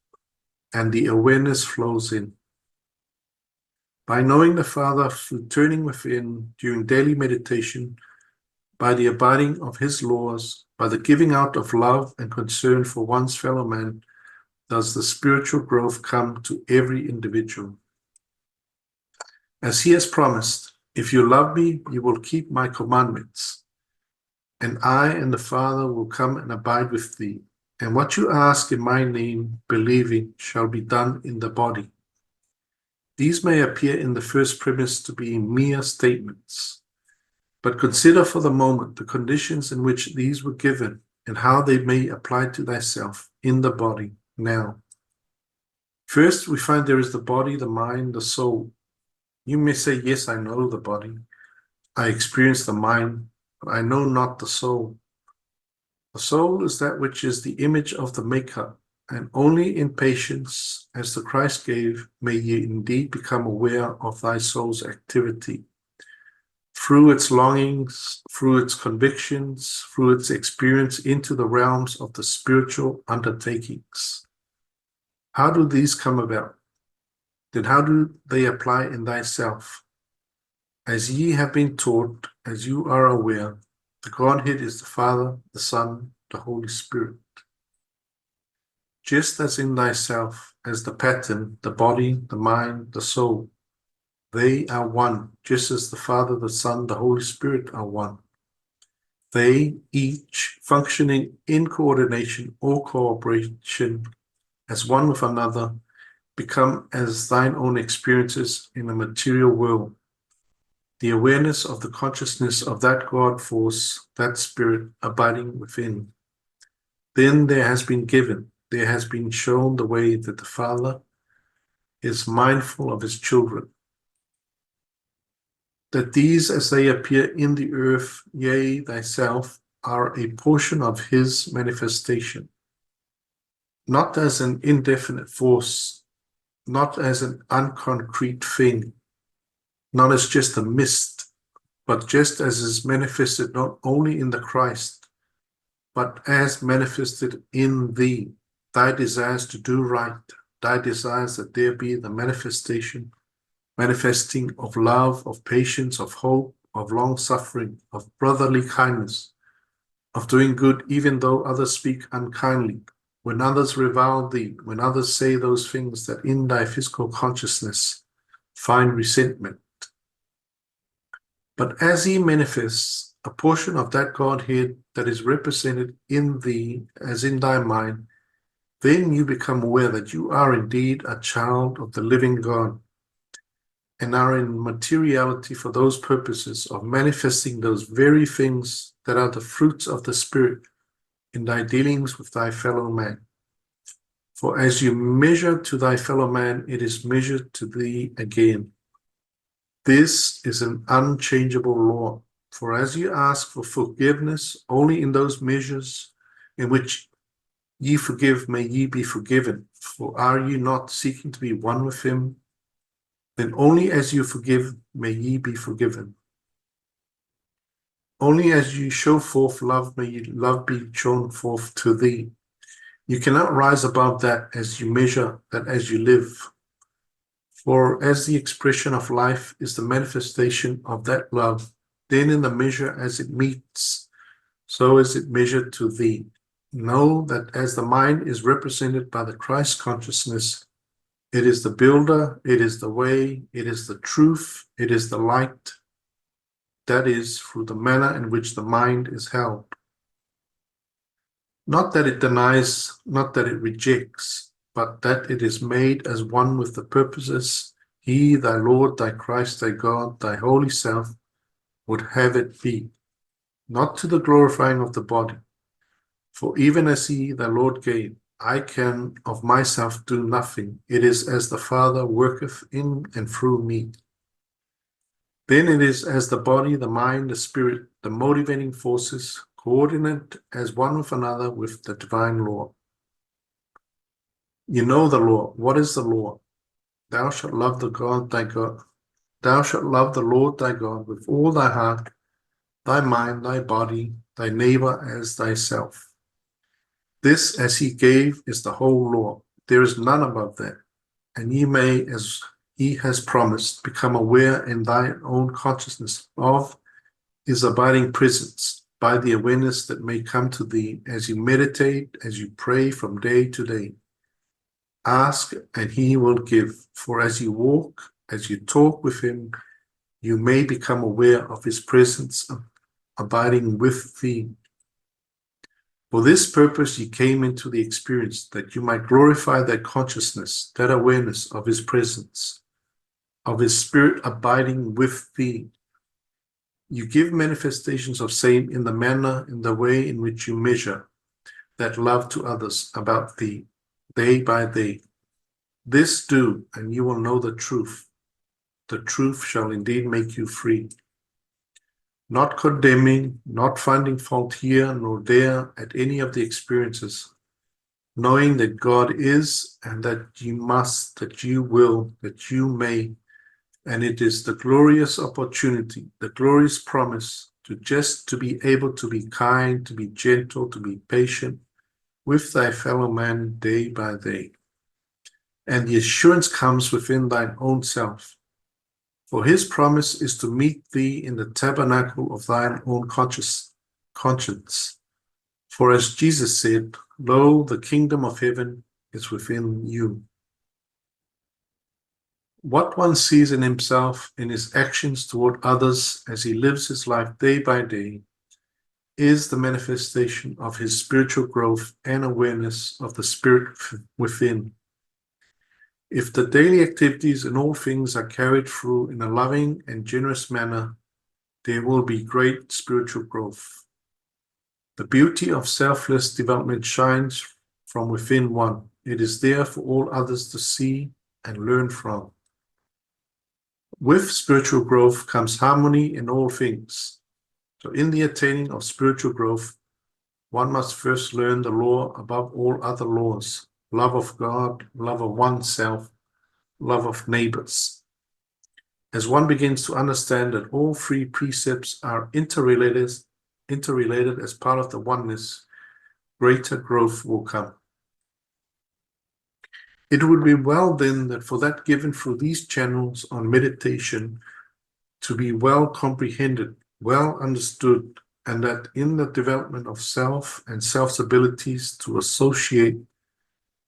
and the awareness flows in. By knowing the Father through turning within during daily meditation, by the abiding of his laws, by the giving out of love and concern for one's fellow man, does the spiritual growth come to every individual. As he has promised, if you love me, you will keep my commandments, and I and the Father will come and abide with thee. And what you ask in my name, believing, shall be done in the body. These may appear in the first premise to be mere statements, but consider for the moment the conditions in which these were given and how they may apply to thyself in the body now. First, we find there is the body, the mind, the soul. You may say, yes, I know the body. I experience the mind, but I know not the soul. The soul is that which is the image of the Maker, and only in patience, as the Christ gave, may ye indeed become aware of thy soul's activity. Through its longings, through its convictions, through its experience into the realms of the spiritual undertakings. How do these come about? Then how do they apply in thyself? As ye have been taught, as you are aware, the Godhead is the Father, the Son, the Holy Spirit. Just as in thyself, as the pattern, the body, the mind, the soul, they are one, just as the Father, the Son, the Holy Spirit are one. they each functioning in coordination or cooperation as one with another, become as thine own experiences in the material world. The awareness of the consciousness of that God force, that spirit abiding within. Then there has been shown the way that the Father is mindful of his children, that these as they appear in the earth, yea, thyself, are a portion of his manifestation, not as an indefinite force, not as an unconcrete thing, not as just a mist, but just as is manifested not only in the Christ, but as manifested in thee, thy desires to do right, thy desires that there be the manifesting of love, of patience, of hope, of long-suffering, of brotherly kindness, of doing good even though others speak unkindly, when others revile thee, when others say those things that in thy physical consciousness find resentment. But as he manifests a portion of that Godhead that is represented in thee as in thy mind, then you become aware that you are indeed a child of the living God, and are in materiality for those purposes of manifesting those very things that are the fruits of the Spirit in thy dealings with thy fellow man. For as you measure to thy fellow man, it is measured to thee again. This is an unchangeable law. For as you ask for forgiveness only in those measures in which ye forgive, may ye be forgiven. For are you not seeking to be one with him? Then only as you forgive, may ye be forgiven. Only as you show forth love, may love be shown forth to thee. You cannot rise above that as you measure, that as you live. For as the expression of life is the manifestation of that love, then in the measure as it meets, so is it measured to thee. Know that as the mind is represented by the Christ consciousness, it is the builder, it is the way, it is the truth, it is the light. That is, through the manner in which the mind is held. Not that it denies, not that it rejects, but that it is made as one with the purposes he, thy Lord, thy Christ, thy God, thy holy self, would have it be, not to the glorifying of the body. For even as he, thy Lord, gave, I can of myself do nothing. It is as the Father worketh in and through me. Then it is as the body, the mind, the spirit, the motivating forces, coordinate as one with another with the divine law. You know the law. What is the law? Thou shalt love the God thy God. Thou shalt love the Lord thy God with all thy heart, thy mind, thy body, thy neighbor as thyself. This, as he gave, is the whole law. There is none above that. And ye may, as he has promised, become aware in thine own consciousness of his abiding presence by the awareness that may come to thee as you meditate, as you pray from day to day. Ask, and he will give. For as you walk, as you talk with him, you may become aware of his presence abiding with thee. For this purpose ye came into the experience, that you might glorify that consciousness, that awareness of his presence, of his spirit abiding with thee. You give manifestations of same in the manner, in the way in which you measure that love to others about thee, day by day. This do, and you will know the truth. The truth shall indeed make you free. Not condemning, not finding fault here nor there at any of the experiences, knowing that God is, and that you must, that you will, that you may, and it is the glorious opportunity, the glorious promise to be able to be kind, to be gentle, to be patient with thy fellow man day by day. And the assurance comes within thine own self. For his promise is to meet thee in the tabernacle of thine own conscience. For as Jesus said, lo, the kingdom of heaven is within you. What one sees in himself, in his actions toward others as he lives his life day by day, is the manifestation of his spiritual growth and awareness of the spirit within. If the daily activities in all things are carried through in a loving and generous manner, there will be great spiritual growth. The beauty of selfless development shines from within one. It is there for all others to see and learn from. With spiritual growth comes harmony in all things. So in the attaining of spiritual growth, one must first learn the law above all other laws, love of God, love of oneself, love of neighbors. As one begins to understand that all three precepts are interrelated as part of the oneness, greater growth will come. It would be well then that for that given through these channels on meditation to be well comprehended, well understood, and that in the development of self and self's abilities to associate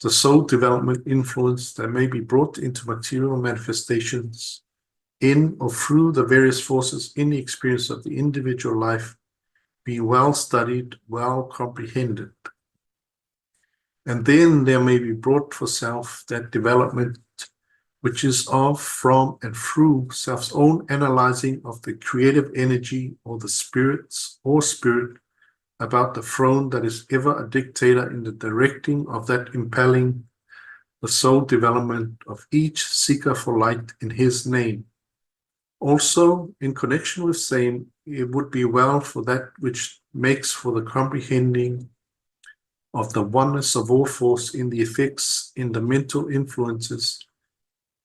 the soul development influence that may be brought into material manifestations in or through the various forces in the experience of the individual life be well studied, well comprehended. And then there may be brought for self that development which is of, from, and through self's own analyzing of the creative energy or the spirits or spirit about the throne that is ever a dictator in the directing of that impelling the soul development of each seeker for light in his name. Also, in connection with same, it would be well for that which makes for the comprehending of the oneness of all force in the effects, in the mental influences,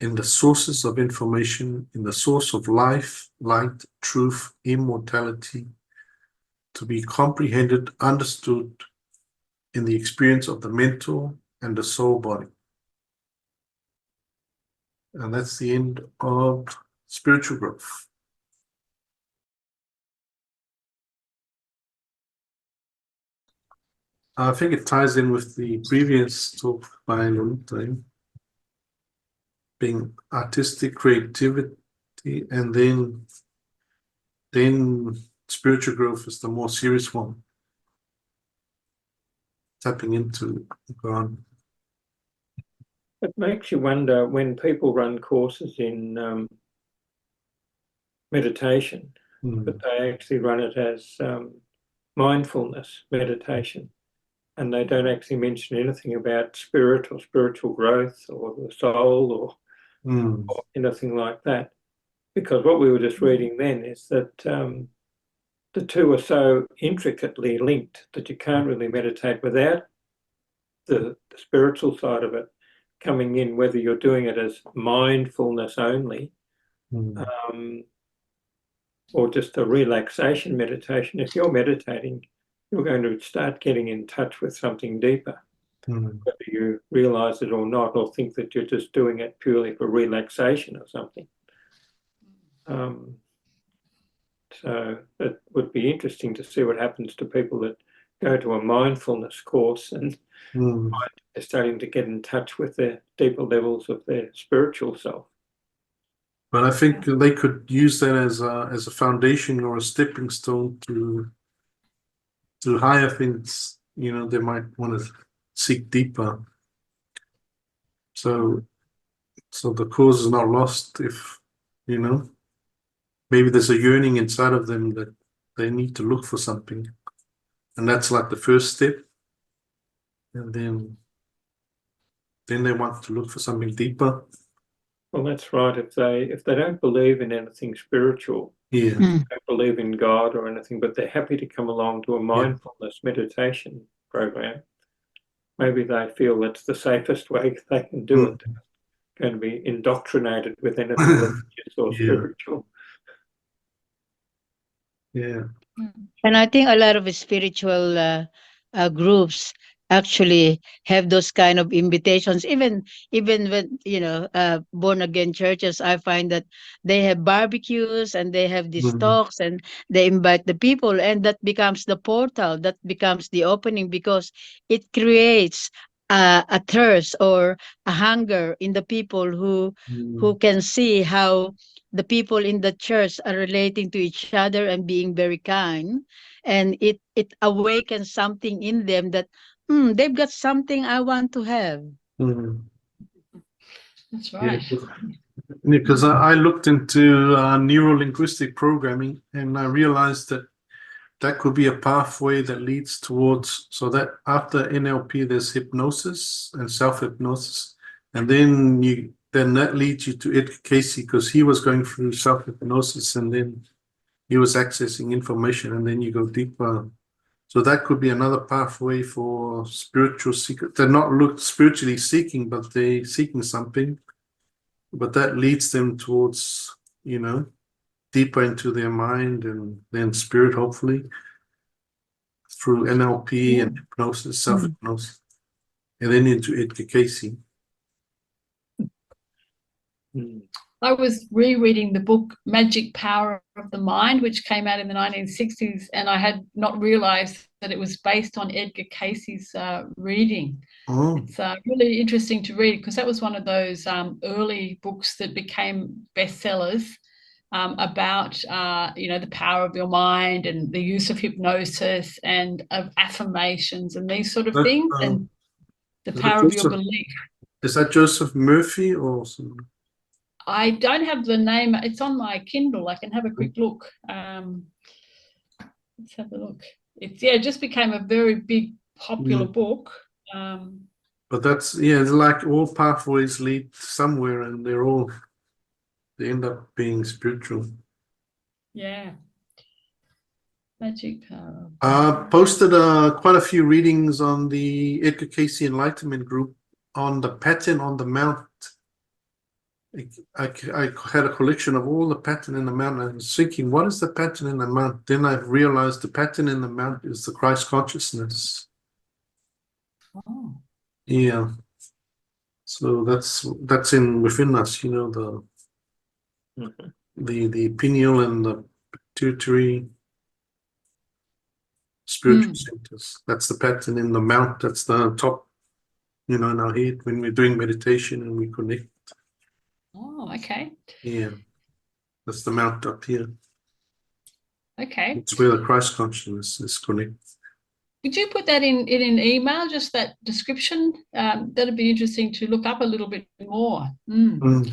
in the sources of information, in the source of life, light, truth, immortality, to be comprehended, understood in the experience of the mental and the soul body. And that's the end of spiritual growth. I think it ties in with the previous talk by Lunte, being artistic creativity, and then spiritual growth is the more serious one, tapping into God. It makes you wonder when people run courses in meditation, but they actually run it as mindfulness meditation, and they don't actually mention anything about spirit or spiritual growth or the soul or anything like that. Because what we were just reading then is that the two are so intricately linked that you can't really meditate without the spiritual side of it coming in, whether you're doing it as mindfulness only or just a relaxation meditation. If you're meditating, you're going to start getting in touch with something deeper, whether you realize it or not, or think that you're just doing it purely for relaxation or something. So it would be interesting to see what happens to people that go to a mindfulness course and they're starting to get in touch with the deeper levels of their spiritual self. But I think they could use that as a foundation or a stepping stone to higher things. You know, they might want to seek deeper. So the cause is not lost if, you know, maybe there's a yearning inside of them that they need to look for something. And that's like the first step. And then they want to look for something deeper. Well, that's right. If they don't believe in anything spiritual, don't believe in God or anything, but they're happy to come along to a mindfulness meditation program, maybe they feel that's the safest way they can do it. They're going to be indoctrinated with anything religious or spiritual. Yeah. And I think a lot of spiritual groups actually have those kind of invitations. Even when born again churches, I find that they have barbecues and they have these talks and they invite the people, and that becomes the portal, that becomes the opening, because it creates a thirst or a hunger in the people who can see how the people in the church are relating to each other and being very kind, and it awakens something in them that they've got something I want to have. Mhm. That's Yeah, right. because I looked into neuro-linguistic programming, and I realized that that could be a pathway that leads towards, so that after NLP there's hypnosis and self-hypnosis, and then that leads you to Edgar Cayce, because he was going through self-hypnosis and then he was accessing information, and then you go deeper. So that could be another pathway for spiritual seekers. They're not spiritually seeking, but they're seeking something, but that leads them towards, deeper into their mind and then spirit, hopefully, through NLP and hypnosis, self-hypnosis, and then into Edgar Cayce. I was rereading the book Magic Power of the Mind, which came out in the 1960s, and I had not realized that it was based on Edgar Cayce's reading. Oh, It's really interesting to read, because that was one of those early books that became bestsellers about the power of your mind and the use of hypnosis and of affirmations and these sort of things, and the power of your belief. Is that Joseph Murphy or something? I don't have the name. It's on my Kindle. I can have a quick look. Let's have a look. It just became a very big, popular book. But that's, it's like all pathways lead somewhere, and they end up being spiritual. Yeah. Magic Power. Posted quite a few readings on the Edgar Cayce Enlightenment group on the pattern on the mount. I had a collection of all the pattern in the mount. I was thinking, what is the pattern in the mount? Then I realized the pattern in the mount is the Christ consciousness. Oh. Yeah. So that's within us, the pineal and the pituitary spiritual centers. That's the pattern in the mount. That's the top, in our head when we're doing meditation and we connect. Oh, okay. Yeah. That's the mount up here. Okay. It's where the Christ consciousness is connected. Could you put that in an email, just that description? That'd be interesting to look up a little bit more. You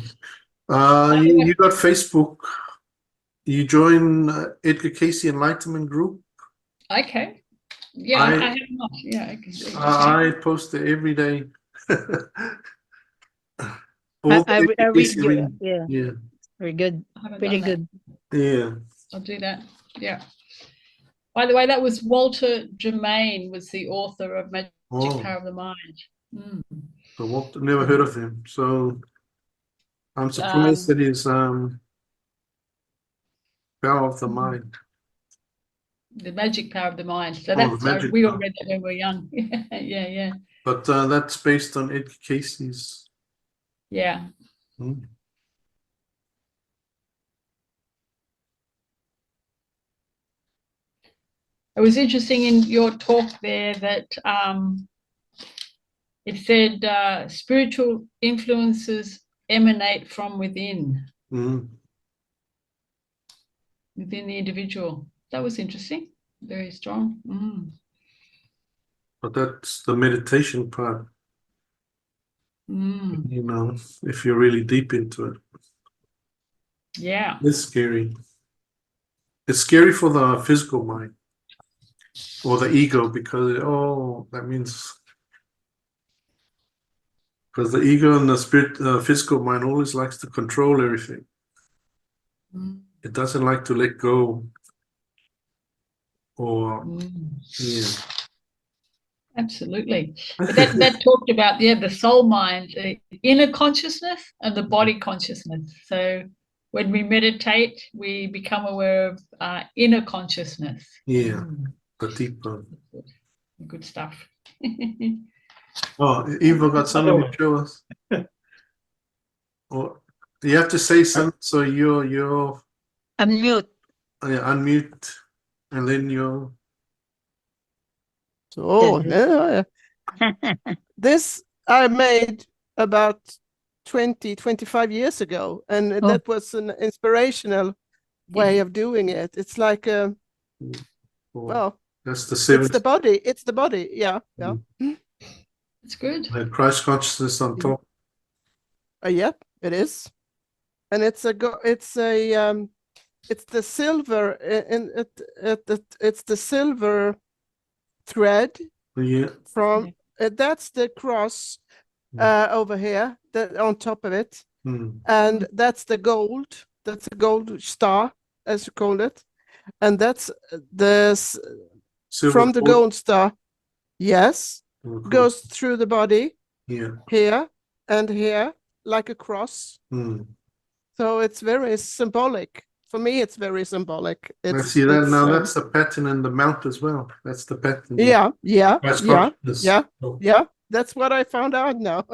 got Facebook. You join Edgar Cayce Enlightenment group. Okay. Yeah, I have not. Yeah. Okay. I post it every day. I read. Yeah. Very good. Pretty good. Yeah. I'll do that. Yeah. By the way, that was Walter Germain was the author of Magic Power of the Mind. So Walter, never heard of him. So I'm surprised that he's Power of the Mind. The Magic Power of the Mind. So we all read that when we were young. Yeah. But that's based on Edgar Cayce's. Yeah. It was interesting in your talk there that it said spiritual influences emanate from within the individual. That was interesting. Very strong. But that's the meditation part. If you're really deep into it. Yeah. It's scary. It's scary for the physical mind or the ego, because that means, because the ego and the spirit, physical mind always likes to control everything. It doesn't like to let go. Or Absolutely. But that talked about the soul mind, the inner consciousness and the body consciousness. So when we meditate, we become aware of inner consciousness. Yeah, the deeper. Good stuff. Eva got something to show us. Or you have to say something, so you're Unmute. Unmute, and then you're. So this I made about 25 years ago, and Oh. that was an inspirational way of doing it. It's like well, That's the it's seventh. the body. It's the body. Yeah, yeah. It's good. The Christ consciousness on top. Yep, it is, and it's the silver it's the silver thread Yeah. from that's the cross over here, that on top of it, and that's the gold. That's a gold star, as you call it, and that's Silver from the cord. gold star. Yes, goes through the body Yeah. here and here like a cross. So it's very symbolic. For me, it's very symbolic. I see that now. That's the pattern in the mount as well. That's the pattern. Yeah. Christ consciousness. Yeah. That's what I found out now.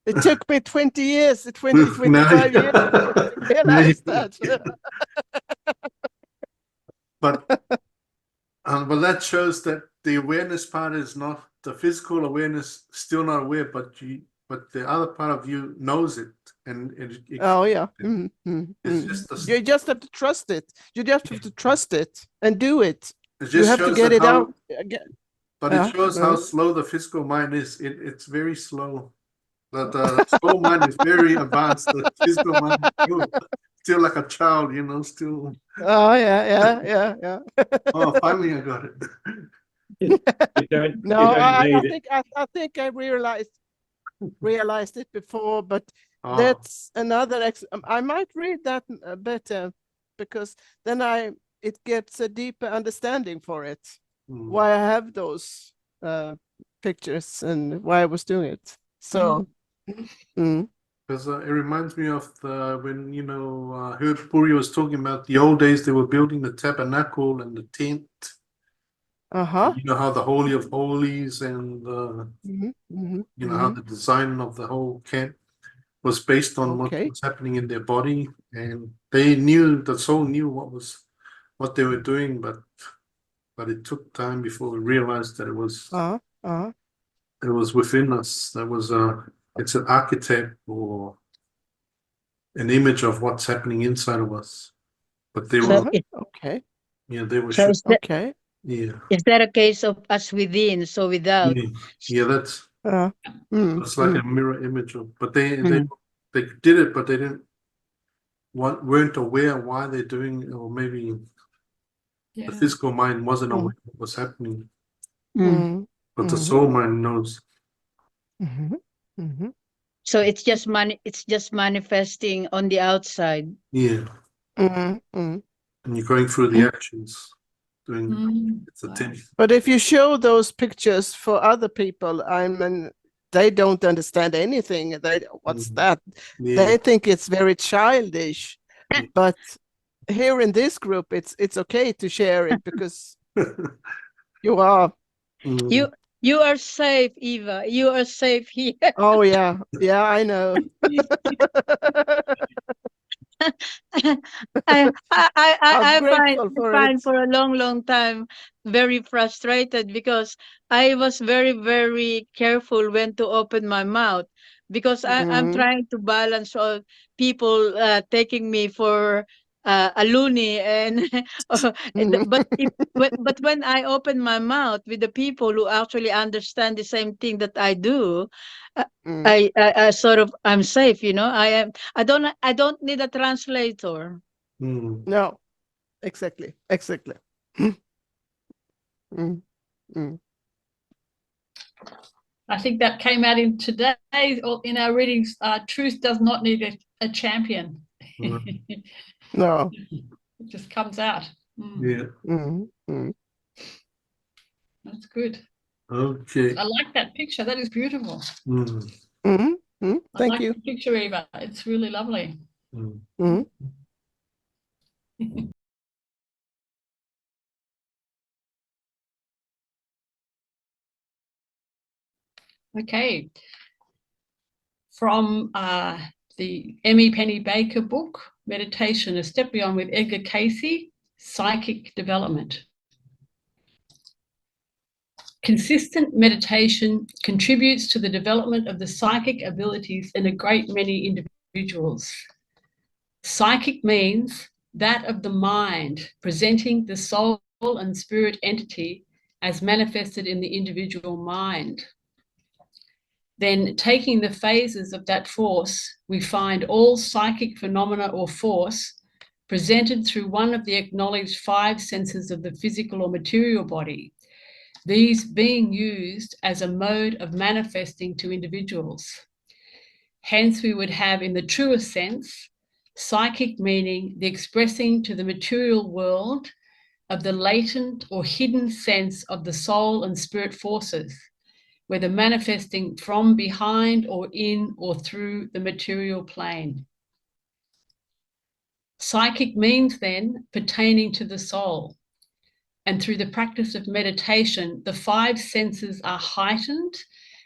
It took me 20 years, 25 years to realize that. But that shows that the awareness part is not the physical awareness, still not aware, but the other part of you knows it, and it Oh yeah. It's just You just have to trust it. You just have to trust it and do it. It just You have to shows get that it how, out. but it shows how slow the physical mind is. It's very slow. The soul mind is very advanced. The physical mind is still like a child, still. Oh yeah. Oh, finally I got it. You don't need it. I think I realized it before, but Oh. that's another. I might read that better, because then it gets a deeper understanding for it. Why I have those pictures and why I was doing it. So. Because it reminds me of when heard Puri was talking about the old days. They were building the tabernacle and the tent. You know how the Holy of Holies and how the design of the whole camp was based on what was happening in their body, and the soul knew what they were doing, but it took time before we realized that it was within us. That was it's an archetype or an image of what's happening inside of us. But they were they were So is that a case of us within, so without? Yeah, that's it's like a mirror image of. But they did it, but they weren't aware why they're doing, or maybe the physical mind wasn't aware of what was happening. But the soul mind knows. So it's just manifesting on the outside. Yeah. And you're going through the actions, doing it's a tip. But if you show those pictures for other people, they don't understand anything. What's that? They think it's very childish. But here in this group, it's okay to share it, because you are. You are safe, Eva. You are safe here. Oh yeah, I know. I grateful find for a long time very frustrated, because I was very, very careful when to open my mouth, because I'm trying to balance all people taking me for a loony, and but when I open my mouth with the people who actually understand the same thing that I do, I sort of, I'm safe, I don't need a translator. No, exactly. I think that came out in today, or in our readings. Truth does not need a champion. No, it just comes out. Yeah. That's good. Okay. I like that picture. That is beautiful. Thank you. The picture, Eva. It's really lovely. Okay. From the Emmy Penny Baker book, Meditation, A Step Beyond with Edgar Cayce, Psychic Development. Consistent meditation contributes to the development of the psychic abilities in a great many individuals. Psychic means that of the mind, presenting the soul and spirit entity as manifested in the individual mind. Then, taking the phases of that force, we find all psychic phenomena or force presented through one of the acknowledged 5 senses of the physical or material body, these being used as a mode of manifesting to individuals. Hence, we would have, in the truest sense, psychic meaning the expressing to the material world of the latent or hidden sense of the soul and spirit forces, whether manifesting from behind or in or through the material plane. Psychic means then pertaining to the soul. And through the practice of meditation, the 5 senses are heightened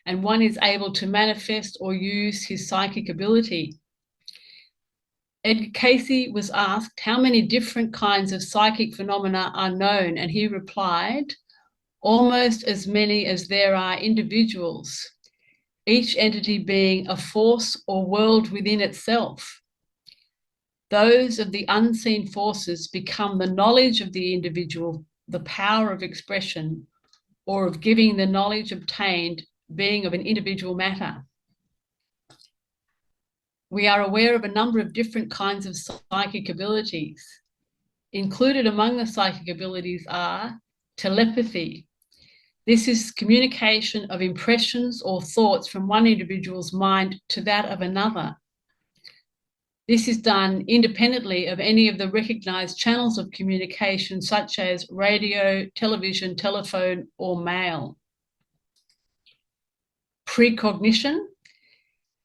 and one is able to manifest or use his psychic ability. Edgar Cayce was asked how many different kinds of psychic phenomena are known, and he replied, almost as many as there are individuals, each entity being a force or world within itself. Those of the unseen forces become the knowledge of the individual, the power of expression, or of giving the knowledge obtained being of an individual matter. We are aware of a number of different kinds of psychic abilities. Included among the psychic abilities are telepathy. This is communication of impressions or thoughts from one individual's mind to that of another. This is done independently of any of the recognized channels of communication, such as radio, television, telephone, or mail. Precognition.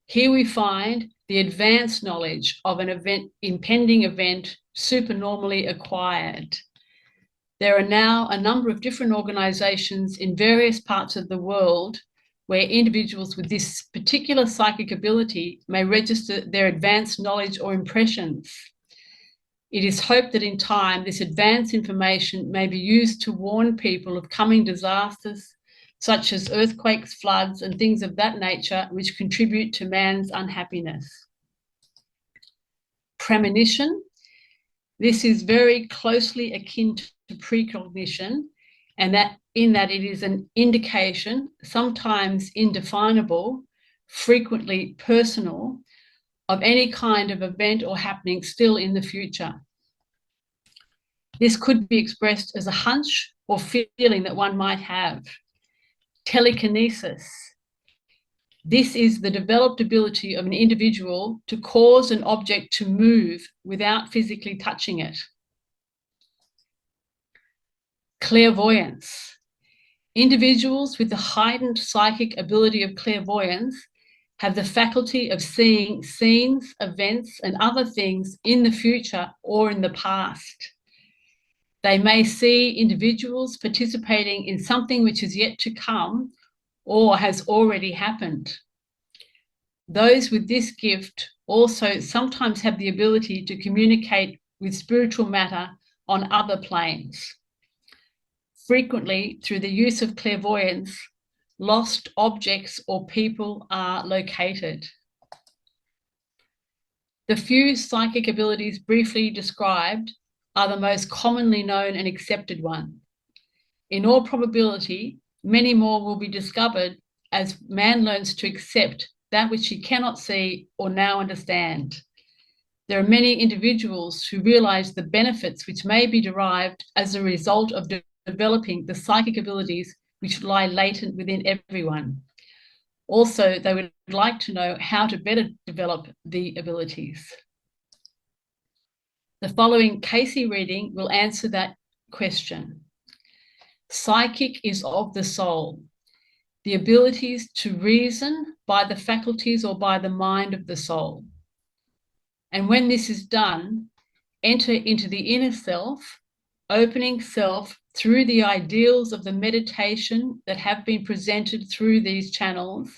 Here we find the advanced knowledge of an event, impending event, supernormally acquired. There are now a number of different organizations in various parts of the world where individuals with this particular psychic ability may register their advanced knowledge or impressions. It is hoped that in time, this advanced information may be used to warn people of coming disasters, such as earthquakes, floods, and things of that nature, which contribute to man's unhappiness. Premonition. This is very closely akin to precognition, and that in that it is an indication, sometimes indefinable, frequently personal, of any kind of event or happening still in the future. This could be expressed as a hunch or feeling that one might have. Telekinesis. This is the developed ability of an individual to cause an object to move without physically touching it. Clairvoyance. Individuals with the heightened psychic ability of clairvoyance have the faculty of seeing scenes, events, and other things in the future or in the past. They may see individuals participating in something which is yet to come or has already happened. Those with this gift also sometimes have the ability to communicate with spiritual matter on other planes. Frequently, through the use of clairvoyance, lost objects or people are located. The few psychic abilities briefly described are the most commonly known and accepted one. In all probability, many more will be discovered as man learns to accept that which he cannot see or now understand. There are many individuals who realize the benefits which may be derived as a result of developing the psychic abilities which lie latent within everyone. Also, they would like to know how to better develop the abilities. The following Cayce reading will answer that question. Psychic is of the soul, the abilities to reason by the faculties or by the mind of the soul. And when this is done, enter into the inner self, opening self through the ideals of the meditation that have been presented through these channels,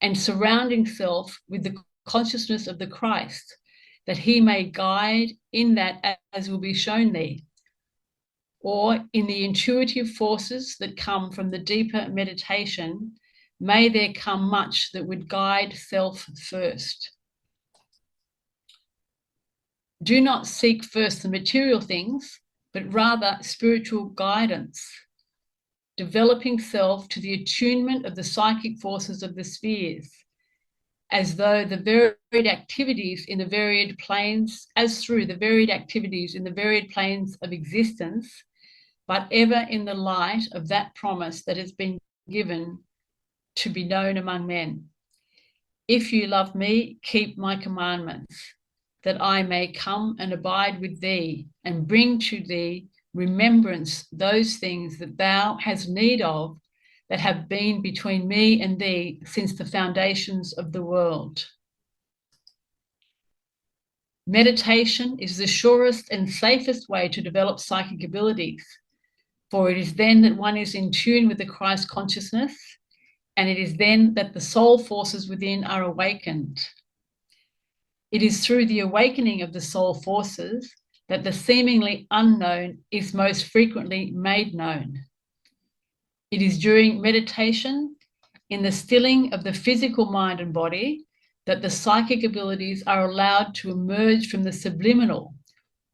and surrounding self with the consciousness of the Christ, that he may guide in that as will be shown thee. or in the intuitive forces that come from the deeper meditation, may there come much that would guide self first. Do not seek first the material things, but rather spiritual guidance, developing self to the attunement of the psychic forces of the spheres, as though the varied activities in the varied planes, as through the varied activities in the varied planes of existence, but ever in the light of that promise that has been given to be known among men. If you love me, keep my commandments, that I may come and abide with thee and bring to thee remembrance those things that thou hast need of, that have been between me and thee since the foundations of the world. Meditation is the surest and safest way to develop psychic abilities, for it is then that one is in tune with the Christ consciousness, and it is then that the soul forces within are awakened. It is through the awakening of the soul forces that the seemingly unknown is most frequently made known. It is during meditation, in the stilling of the physical mind and body, that the psychic abilities are allowed to emerge from the subliminal,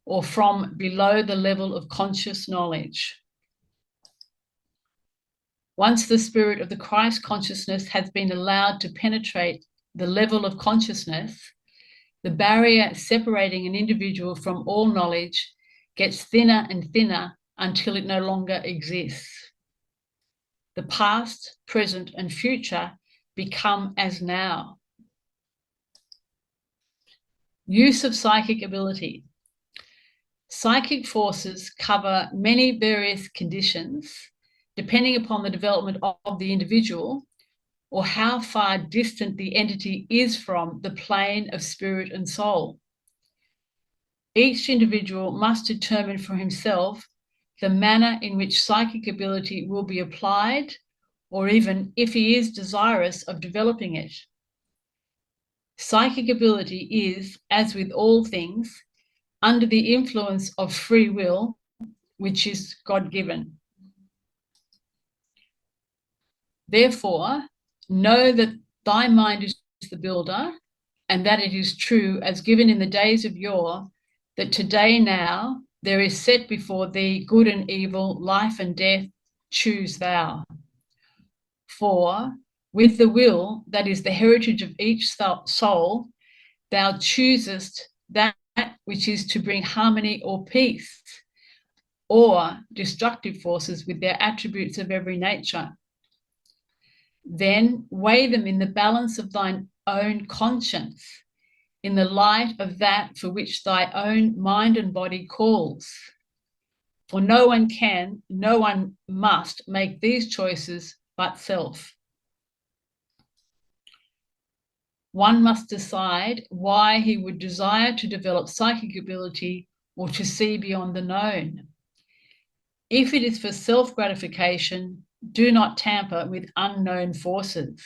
or from below the level of conscious knowledge. Once the spirit of the Christ consciousness has been allowed to penetrate the level of consciousness, the barrier separating an individual from all knowledge gets thinner and thinner until it no longer exists. The past, present, and future become as now. Use of psychic ability. Psychic forces cover many various conditions, depending upon the development of the individual or how far distant the entity is from the plane of spirit and soul. Each individual must determine for himself the manner in which psychic ability will be applied, or even if he is desirous of developing it. Psychic ability is, as with all things, under the influence of free will, which is God-given. Therefore, know that thy mind is the builder, and that it is true, as given in the days of yore, that today now there is set before thee good and evil, life and death, choose thou. For with the will, that is the heritage of each soul, thou choosest that which is to bring harmony or peace, or destructive forces with their attributes of every nature. Then weigh them in the balance of thine own conscience, in the light of that for which thy own mind and body calls. For no one can, no one must make these choices but self. One must decide why he would desire to develop psychic ability or to see beyond the known. If it is for self-gratification, do not tamper with unknown forces.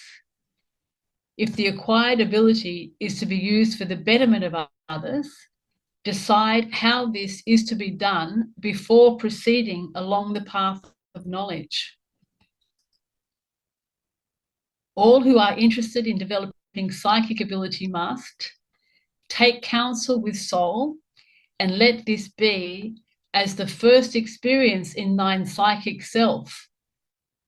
If the acquired ability is to be used for the betterment of others, decide how this is to be done before proceeding along the path of knowledge. All who are interested in developing psychic ability must take counsel with soul, and let this be as the first experience in thine psychic self.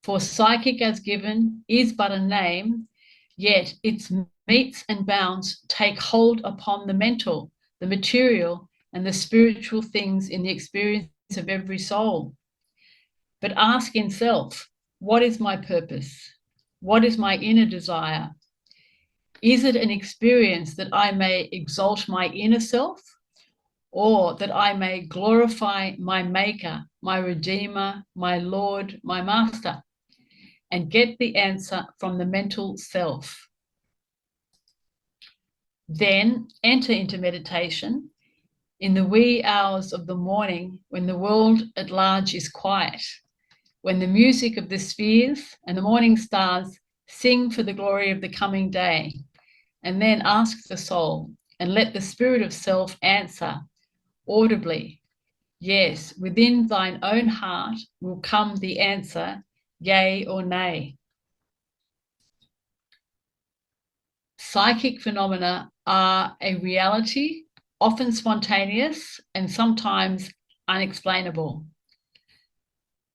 For psychic as given is but a name, yet its metes and bounds take hold upon the mental, the material, and the spiritual things in the experience of every soul. But ask in self, what is my purpose? What is my inner desire? Is it an experience that I may exalt my inner self, or that I may glorify my Maker, my Redeemer, my Lord, my Master, and get the answer from the mental self? Then enter into meditation in the wee hours of the morning, when the world at large is quiet, when the music of the spheres and the morning stars sing for the glory of the coming day. And then ask the soul, and let the spirit of self answer audibly, Yes, within thine own heart will come the answer, yea or nay. Psychic phenomena are a reality, often spontaneous and sometimes unexplainable.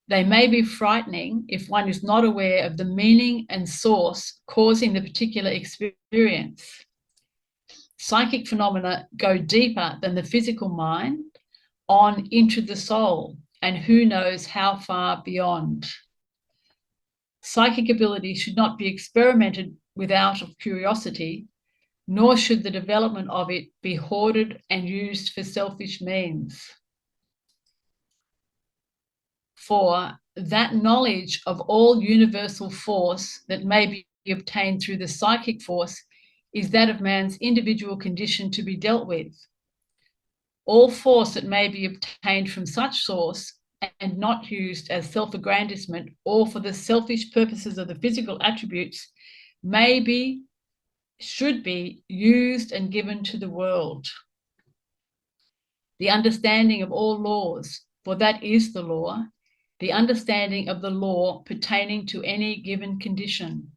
They may be frightening if one is not aware of the meaning and source causing the particular experience. Psychic phenomena go deeper than the physical mind on into the soul, and who knows how far beyond. Psychic ability should not be experimented with out of curiosity, nor should the development of it be hoarded and used for selfish means. For that knowledge of all universal force that may be obtained through the psychic force is that of man's individual condition to be dealt with. All force that may be obtained from such source and not used as self-aggrandizement or for the selfish purposes of the physical attributes may be, should be used and given to the world. The understanding of all laws, for that is the law, the understanding of the law pertaining to any given condition.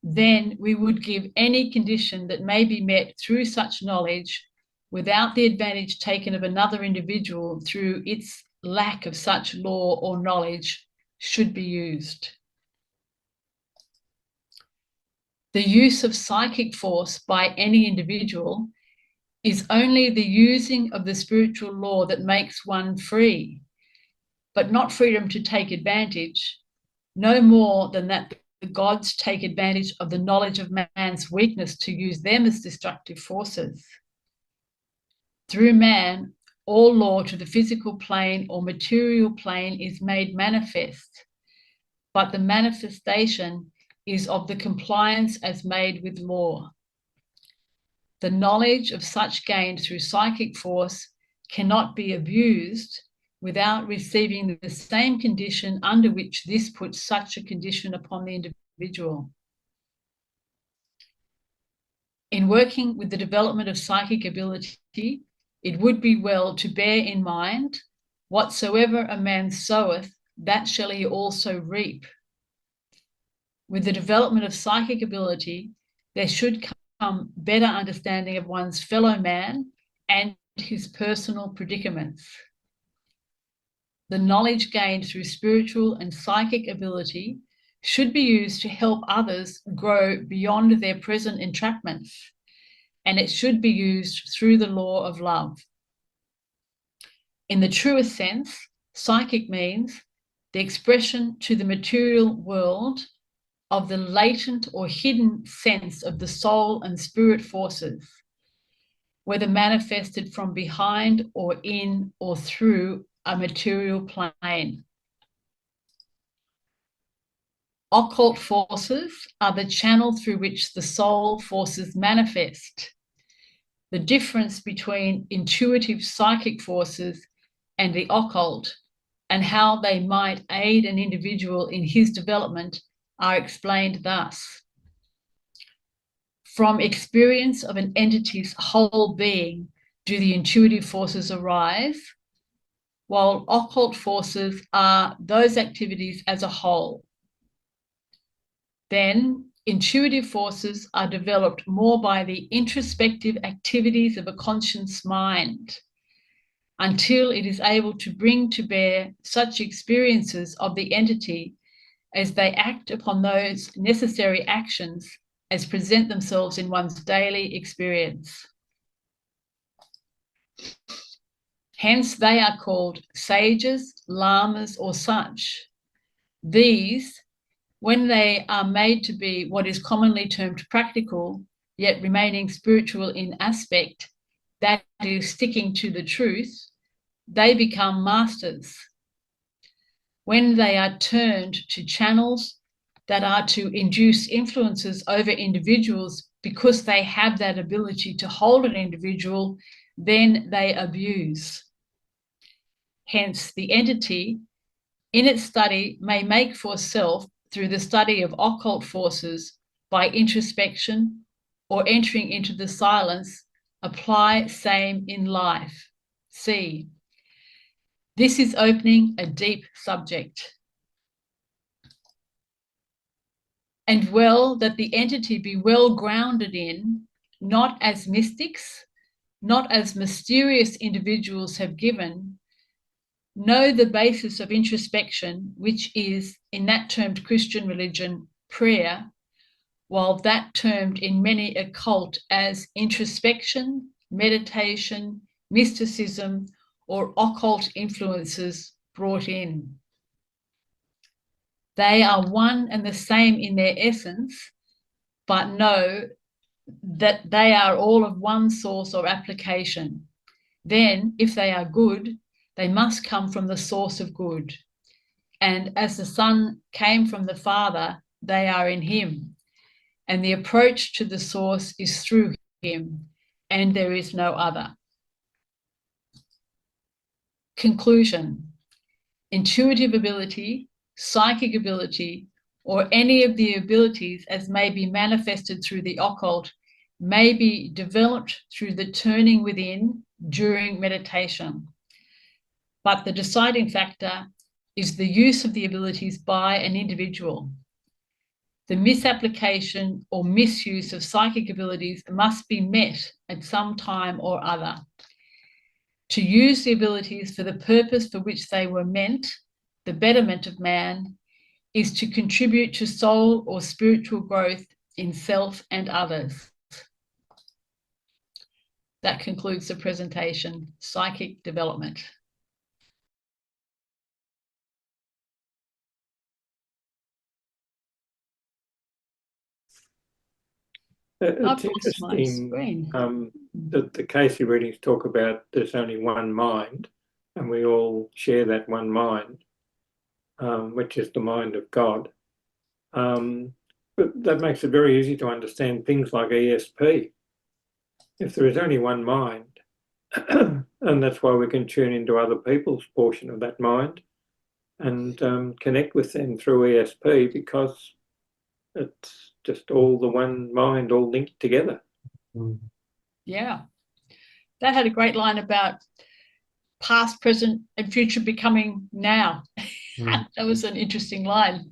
Then we would give any condition that may be met through such knowledge without the advantage taken of another individual through its lack of such law or knowledge should be used. The use of psychic force by any individual is only the using of the spiritual law that makes one free, but not freedom to take advantage, no more than that the gods take advantage of the knowledge of man's weakness to use them as destructive forces. Through man, all law to the physical plane or material plane is made manifest, but the manifestation is of the compliance as made with law. The knowledge of such gained through psychic force cannot be abused without receiving the same condition under which this puts such a condition upon the individual. In working with the development of psychic ability, it would be well to bear in mind, whatsoever a man soweth, that shall he also reap. With the development of psychic ability, there should come better understanding of one's fellow man and his personal predicaments. The knowledge gained through spiritual and psychic ability should be used to help others grow beyond their present entrapments, and it should be used through the law of love. In the truest sense, psychic means the expression to the material world of the latent or hidden sense of the soul and spirit forces, whether manifested from behind or in or through a material plane. Occult forces are the channel through which the soul forces manifest. The difference between intuitive psychic forces and the occult and how they might aid an individual in his development are explained thus. From experience of an entity's whole being do the intuitive forces arise, while occult forces are those activities as a whole. Then intuitive forces are developed more by the introspective activities of a conscious mind, until it is able to bring to bear such experiences of the entity as they act upon those necessary actions as present themselves in one's daily experience. Hence, they are called sages, lamas, or such. These, when they are made to be what is commonly termed practical, yet remaining spiritual in aspect, that is, sticking to the truth, they become masters. When they are turned to channels that are to induce influences over individuals because they have that ability to hold an individual, then they abuse. Hence, the entity in its study may make for self through the study of occult forces by introspection or entering into the silence, apply same in life. See, This is opening a deep subject. And well, that the entity be well grounded in, not as mystics, not as mysterious individuals have given, know the basis of introspection, which is, in that termed Christian religion, prayer, while that termed in many occult as introspection, meditation, mysticism, or occult influences brought in. They are one and the same in their essence, but know that they are all of one source or application. Then, if they are good, they must come from the source of good. And as the Son came from the Father, they are in him. And the approach to the source is through him, and there is no other. Conclusion: intuitive ability, psychic ability, or any of the abilities as may be manifested through the occult may be developed through the turning within during meditation. But the deciding factor is the use of the abilities by an individual. The misapplication or misuse of psychic abilities must be met at some time or other. To use the abilities for the purpose for which they were meant, the betterment of man, is to contribute to soul or spiritual growth in self and others. That concludes the presentation, Psychic Development. It's I've lost my interesting screen. that the Cayce readings talk about there's only one mind, and we all share that one mind, which is the mind of God. But that makes it very easy to understand things like ESP. If there is only one mind, and that's why we can tune into other people's portion of that mind and connect with them through ESP, because it's just all the one mind, all linked together. Yeah. That had a great line about past, present, and future becoming now. That was an interesting line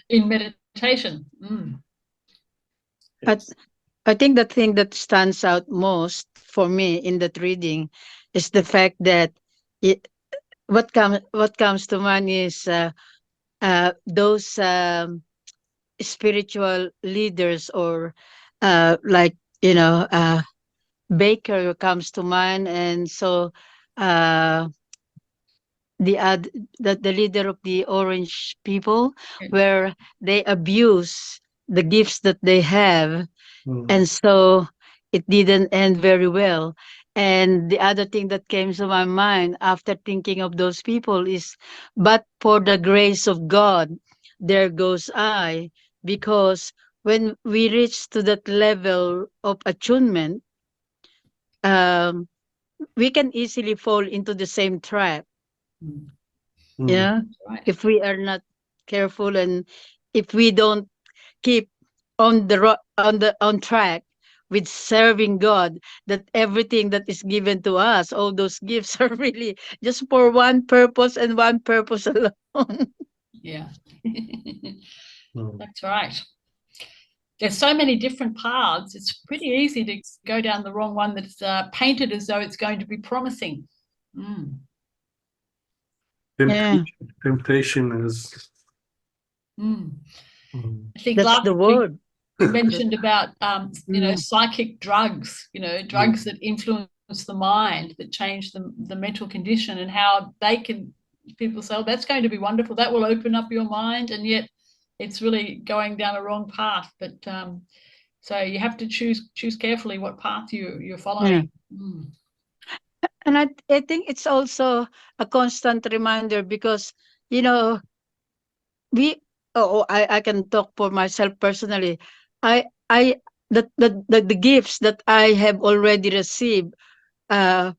in meditation. I think the thing that stands out most for me in that reading is the fact that what comes to mind is those spiritual leaders, or like, Baker comes to mind, and so uh, the leader of the Orange people, where they abuse the gifts that they have, and so it didn't end very well. And the other thing that came to my mind after thinking of those people is, but for the grace of God, there goes I. Because when we reach to that level of attunement, um, we can easily fall into the same trap. Yeah, Right. if we are not careful, and if we don't keep on track with serving God, that everything that is given to us, all those gifts, are really just for one purpose and one purpose alone. Yeah. That's right. There's so many different paths. It's pretty easy to go down the wrong one that's painted as though it's going to be promising. Temptation is. I think That's last the week word. we mentioned about psychic drugs, drugs that influence the mind, that change the mental condition, and how they can, people say, oh, that's going to be wonderful, that will open up your mind, and yet it's really going down a wrong path. But so you have to choose carefully what path you're following. And I think it's also a constant reminder, because I can talk for myself personally. I the gifts that I have already received, uh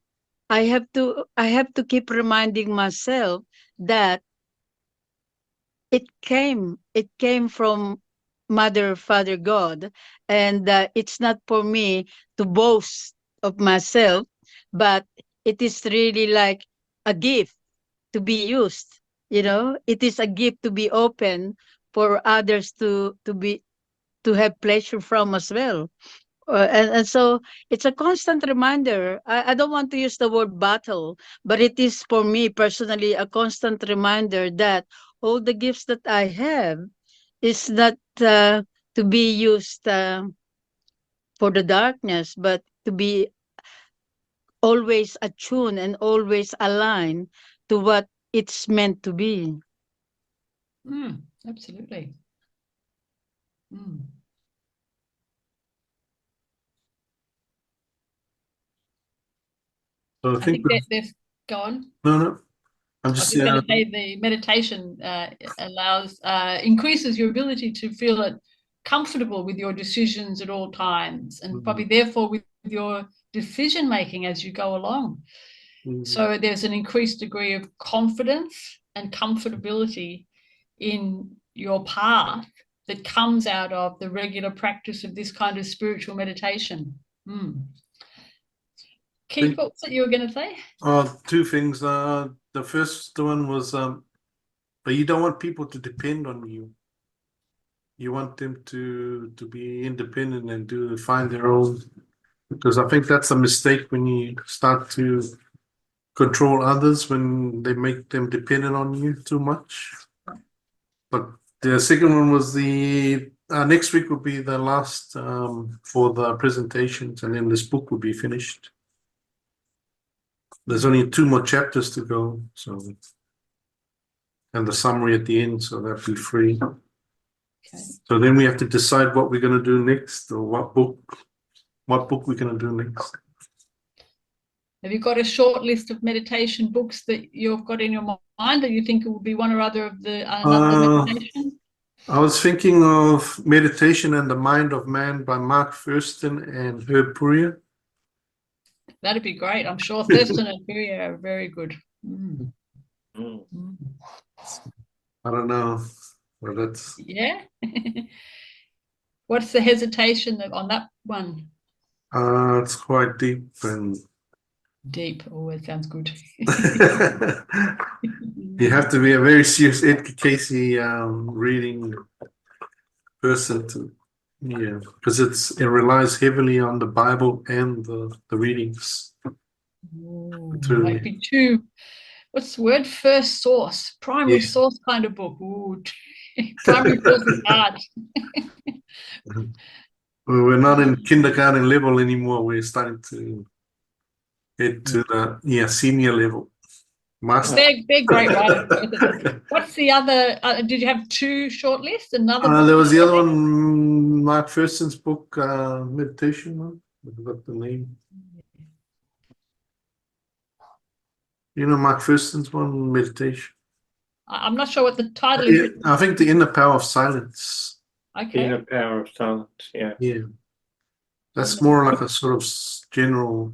I have to keep reminding myself that it came from Mother, Father, God, and it's not for me to boast of myself, but it is really like a gift to be used. It is a gift to be open for others to have pleasure from as well. And so it's a constant reminder. I don't want to use the word battle, but it is for me personally a constant reminder that all the gifts that I have is not to be used for the darkness, but to be always attuned and always aligned to what it's meant to be. Absolutely. So I think that they've gone. no. I'm I was just just going to say the meditation increases your ability to feel comfortable with your decisions at all times, and probably therefore with your decision making as you go along. So there's an increased degree of confidence and comfortability in your path that comes out of the regular practice of this kind of spiritual meditation. Keith, what was it you were going to say? Two things. The first one was, but you don't want people to depend on you. You want them to be independent and find their own. Because I think that's a mistake when you start to control others, when they make them dependent on you too much. But the second one was the next week will be the last for the presentations, and then this book will be finished. There's only 2 more chapters to go, so, and the summary at the end, so that'll be free. Okay. So then we have to decide what we're going to do next, or what book we're going to do next. Have you got a short list of meditation books that you've got in your mind, that you think it will be one or other of the another meditation? I was thinking of Meditation and the Mind of Man by Mark Thurston and Herb Puryear. That'd be great. I'm sure Thurston and Puryear are very good. I don't know. Well, that's What's the hesitation on that one? it's quite deep and deep. Oh, it sounds good. You have to be a very serious Edgar Cayce reading person to, because it relies heavily on the Bible and the readings. Might be too. What's the word? First source, primary source kind of book. Ooh, primary source is hard. We're not in kindergarten level anymore. We're starting to get to the senior level. Master. They're great writers. What's the other? Did you have 2 short lists? Another book? There was the other one, Mark Thurston's book, Meditation one. I forgot the name. You know Mark Thurston's one, Meditation. I'm not sure what the title is. I think The Inner Power of Silence. Okay. Inner Power of Silence, yeah. Yeah. That's more like a sort of general.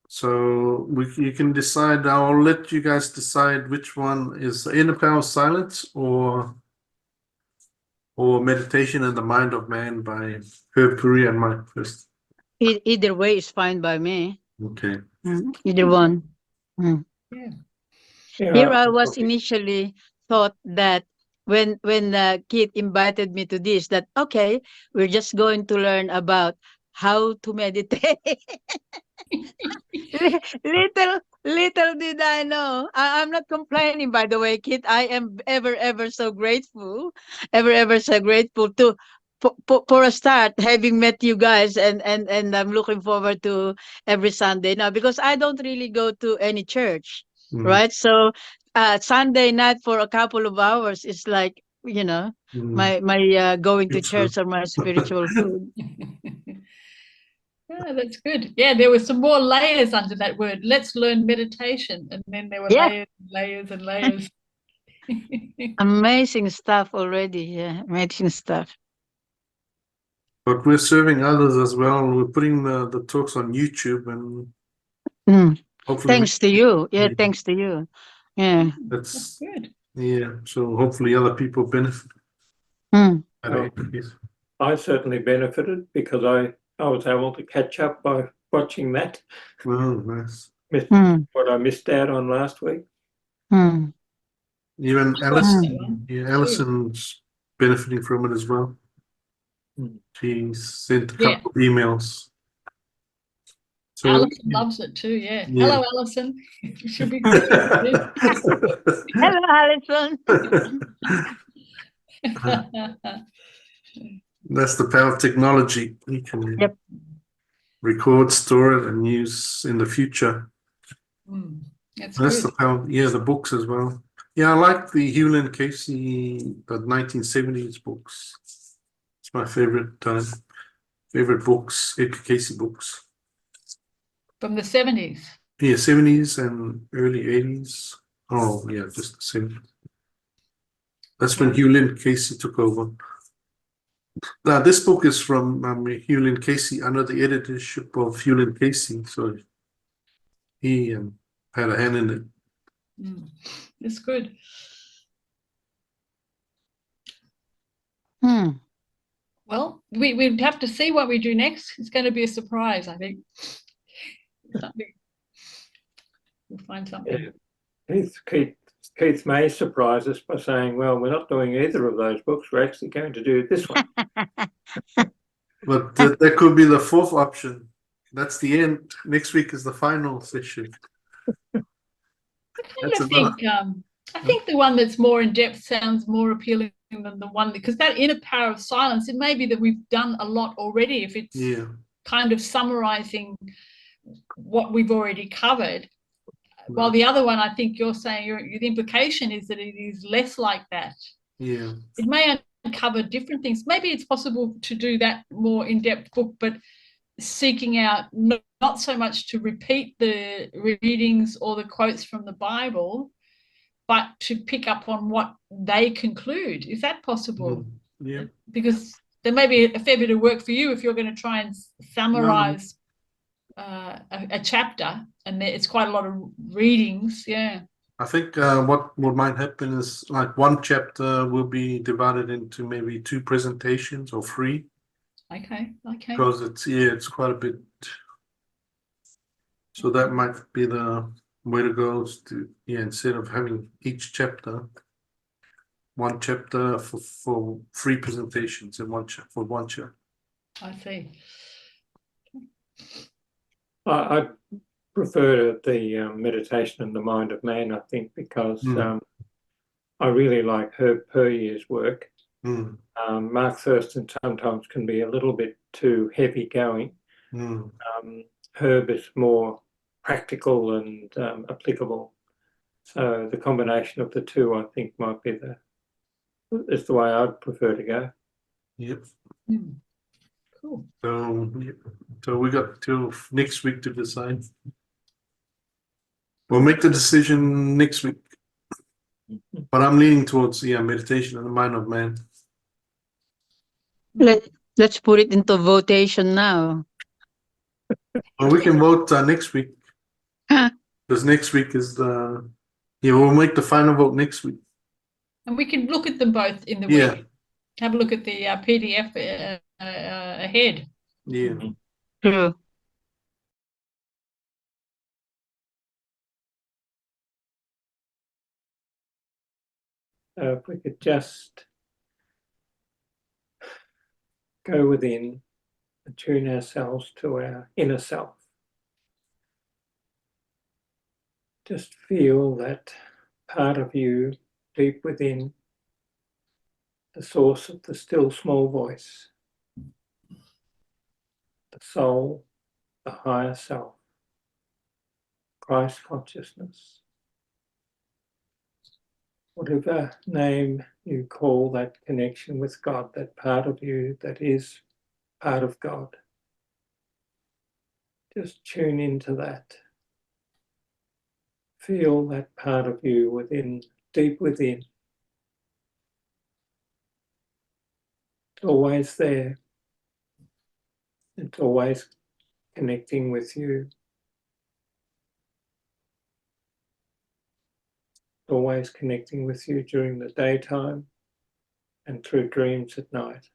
So you can decide. I'll let you guys decide which one is The Inner Power of Silence or Meditation and the Mind of Man by Herb Puryear and Mark Thurston. Either way is fine by me. Okay. Either one. Yeah. Here I was initially thought that when Keith invited me to this, that okay, we're just going to learn about how to meditate. little did I know. I'm not complaining, by the way, Keith. I am ever so grateful, ever so grateful to. For a start, having met you guys, and I'm looking forward to every Sunday now, because I don't really go to any church, right? So Sunday night for a couple of hours is like, my going to church or my spiritual food. Yeah, that's good. Yeah, there were some more layers under that word. Let's learn meditation, and then there were layers and layers. Amazing stuff already. Yeah, amazing stuff. But we're serving others as well. We're putting the talks on YouTube, and hopefully thanks to you. Yeah, thanks to you. Yeah, that's good. Yeah, so hopefully other people benefit. I certainly benefited because I was able to catch up by watching that. Oh, nice. what I missed out on last week. Even Watch Alison, that one. yeah, Alison's benefiting from it as well. She sent a couple of emails. So Alison loves it too, yeah. Yeah. Hello, Alison. Should be good. Hello, Alison. That's the power of technology. You can record, store it, and use in the future. That's That's good. the power. Yeah, the books as well. Yeah, I like the Hewlin Cayce, the 1970s books. It's my favorite books, Edgar Cayce books. From the 70s. Yeah, 70s and early 80s. Oh, yeah, just the same. That's when Hewlin Cayce took over. Now, this book is from Hewlin Cayce under the editorship of Hewlin Cayce. So he had a hand in it. It's good. Well, we'd have to see what we do next. It's going to be a surprise, I think. We'll find something. Keith may surprise us by saying, well, we're not doing either of those books. We're actually going to do this one. But that could be the fourth option. That's the end. Next week is the final session. I think the one that's more in depth sounds more appealing than the one, because that inner power of silence, it may be that we've done a lot already if it's kind of summarizing what we've already covered. While the other one, I think you're saying the implication is that it is less like that. Yeah. It may uncover different things. Maybe it's possible to do that more in-depth book, but seeking out not so much to repeat the readings or the quotes from the Bible, but to pick up on what they conclude. Is that possible? Yeah. Because there may be a fair bit of work for you if you're going to try and summarize a chapter, and it's quite a lot of readings. Yeah. I think what might happen is like one chapter will be divided into maybe 2 presentations or 3. Okay. Because it's quite a bit. So that might be the way to go, is to instead of having each chapter, one chapter for 3 presentations in one chapter. I see. I prefer the meditation and the mind of man, I think, because I really like Herb Puryear's work. Mark Thurston sometimes can be a little bit too heavy going. Herb is more practical and applicable. So the combination of the two, I think, might be is the way I'd prefer to go. Yep. Cool. So we got till next week to decide. We'll make the decision next week. But I'm leaning towards meditation and the mind of man. Let's put it into votation now. Well, we can vote next week. Because next week is we'll make the final vote next week. And we can look at them both in the week. Have a look at the PDF ahead. Yeah. True. If we could just go within and tune ourselves to our inner self. Just feel that part of you deep within, the source of the still small voice, the soul, the higher self, Christ consciousness. Whatever name you call that connection with God, that part of you that is part of God. Just tune into that. Feel that part of you within, deep within. It's always there. It's always connecting with you. Always connecting with you during the daytime and through dreams at night.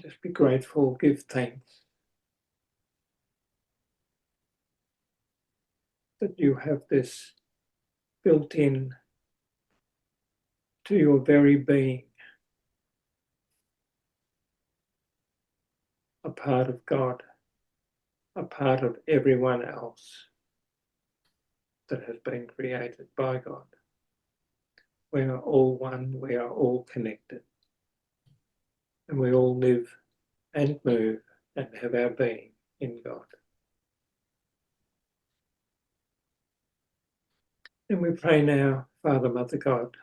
Just be grateful, give thanks that you have this built in to your very being, a part of God, a part of everyone else that has been created by God. We are all one, we are all connected, and we all live and move and have our being in God. And we pray now, Father, Mother God,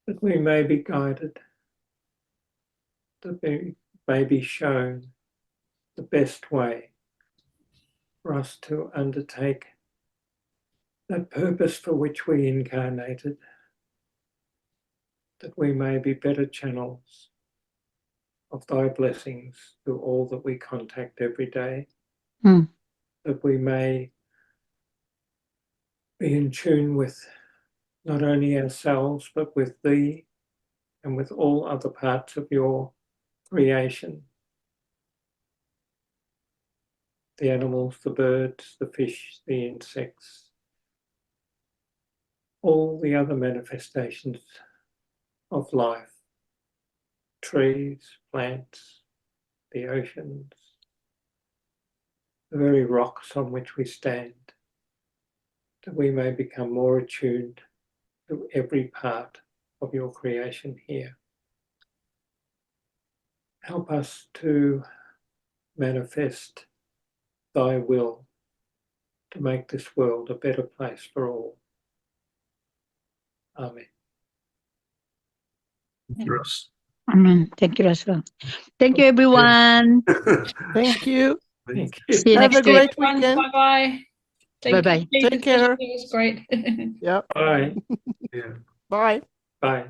that we may be guided, that we may be shown the best way for us to undertake that purpose for which we incarnated, that we may be better channels of thy blessings through all that we contact every day, that we may be in tune with not only ourselves, but with thee and with all other parts of your creation, the animals, the birds, the fish, the insects, all the other manifestations of life, trees, plants, the oceans, the very rocks on which we stand, that we may become more attuned to every part of your creation here. Help us to manifest thy will to make this world a better place for all. Amen. Thank you, Russ. Amen. Thank you, Russell. Thank you, everyone. Thank you. Thank you. See you Have a next week. great weekend. Bye-bye. Bye-bye. Take care. It was great. Yep. Bye. Yeah. Bye. Bye.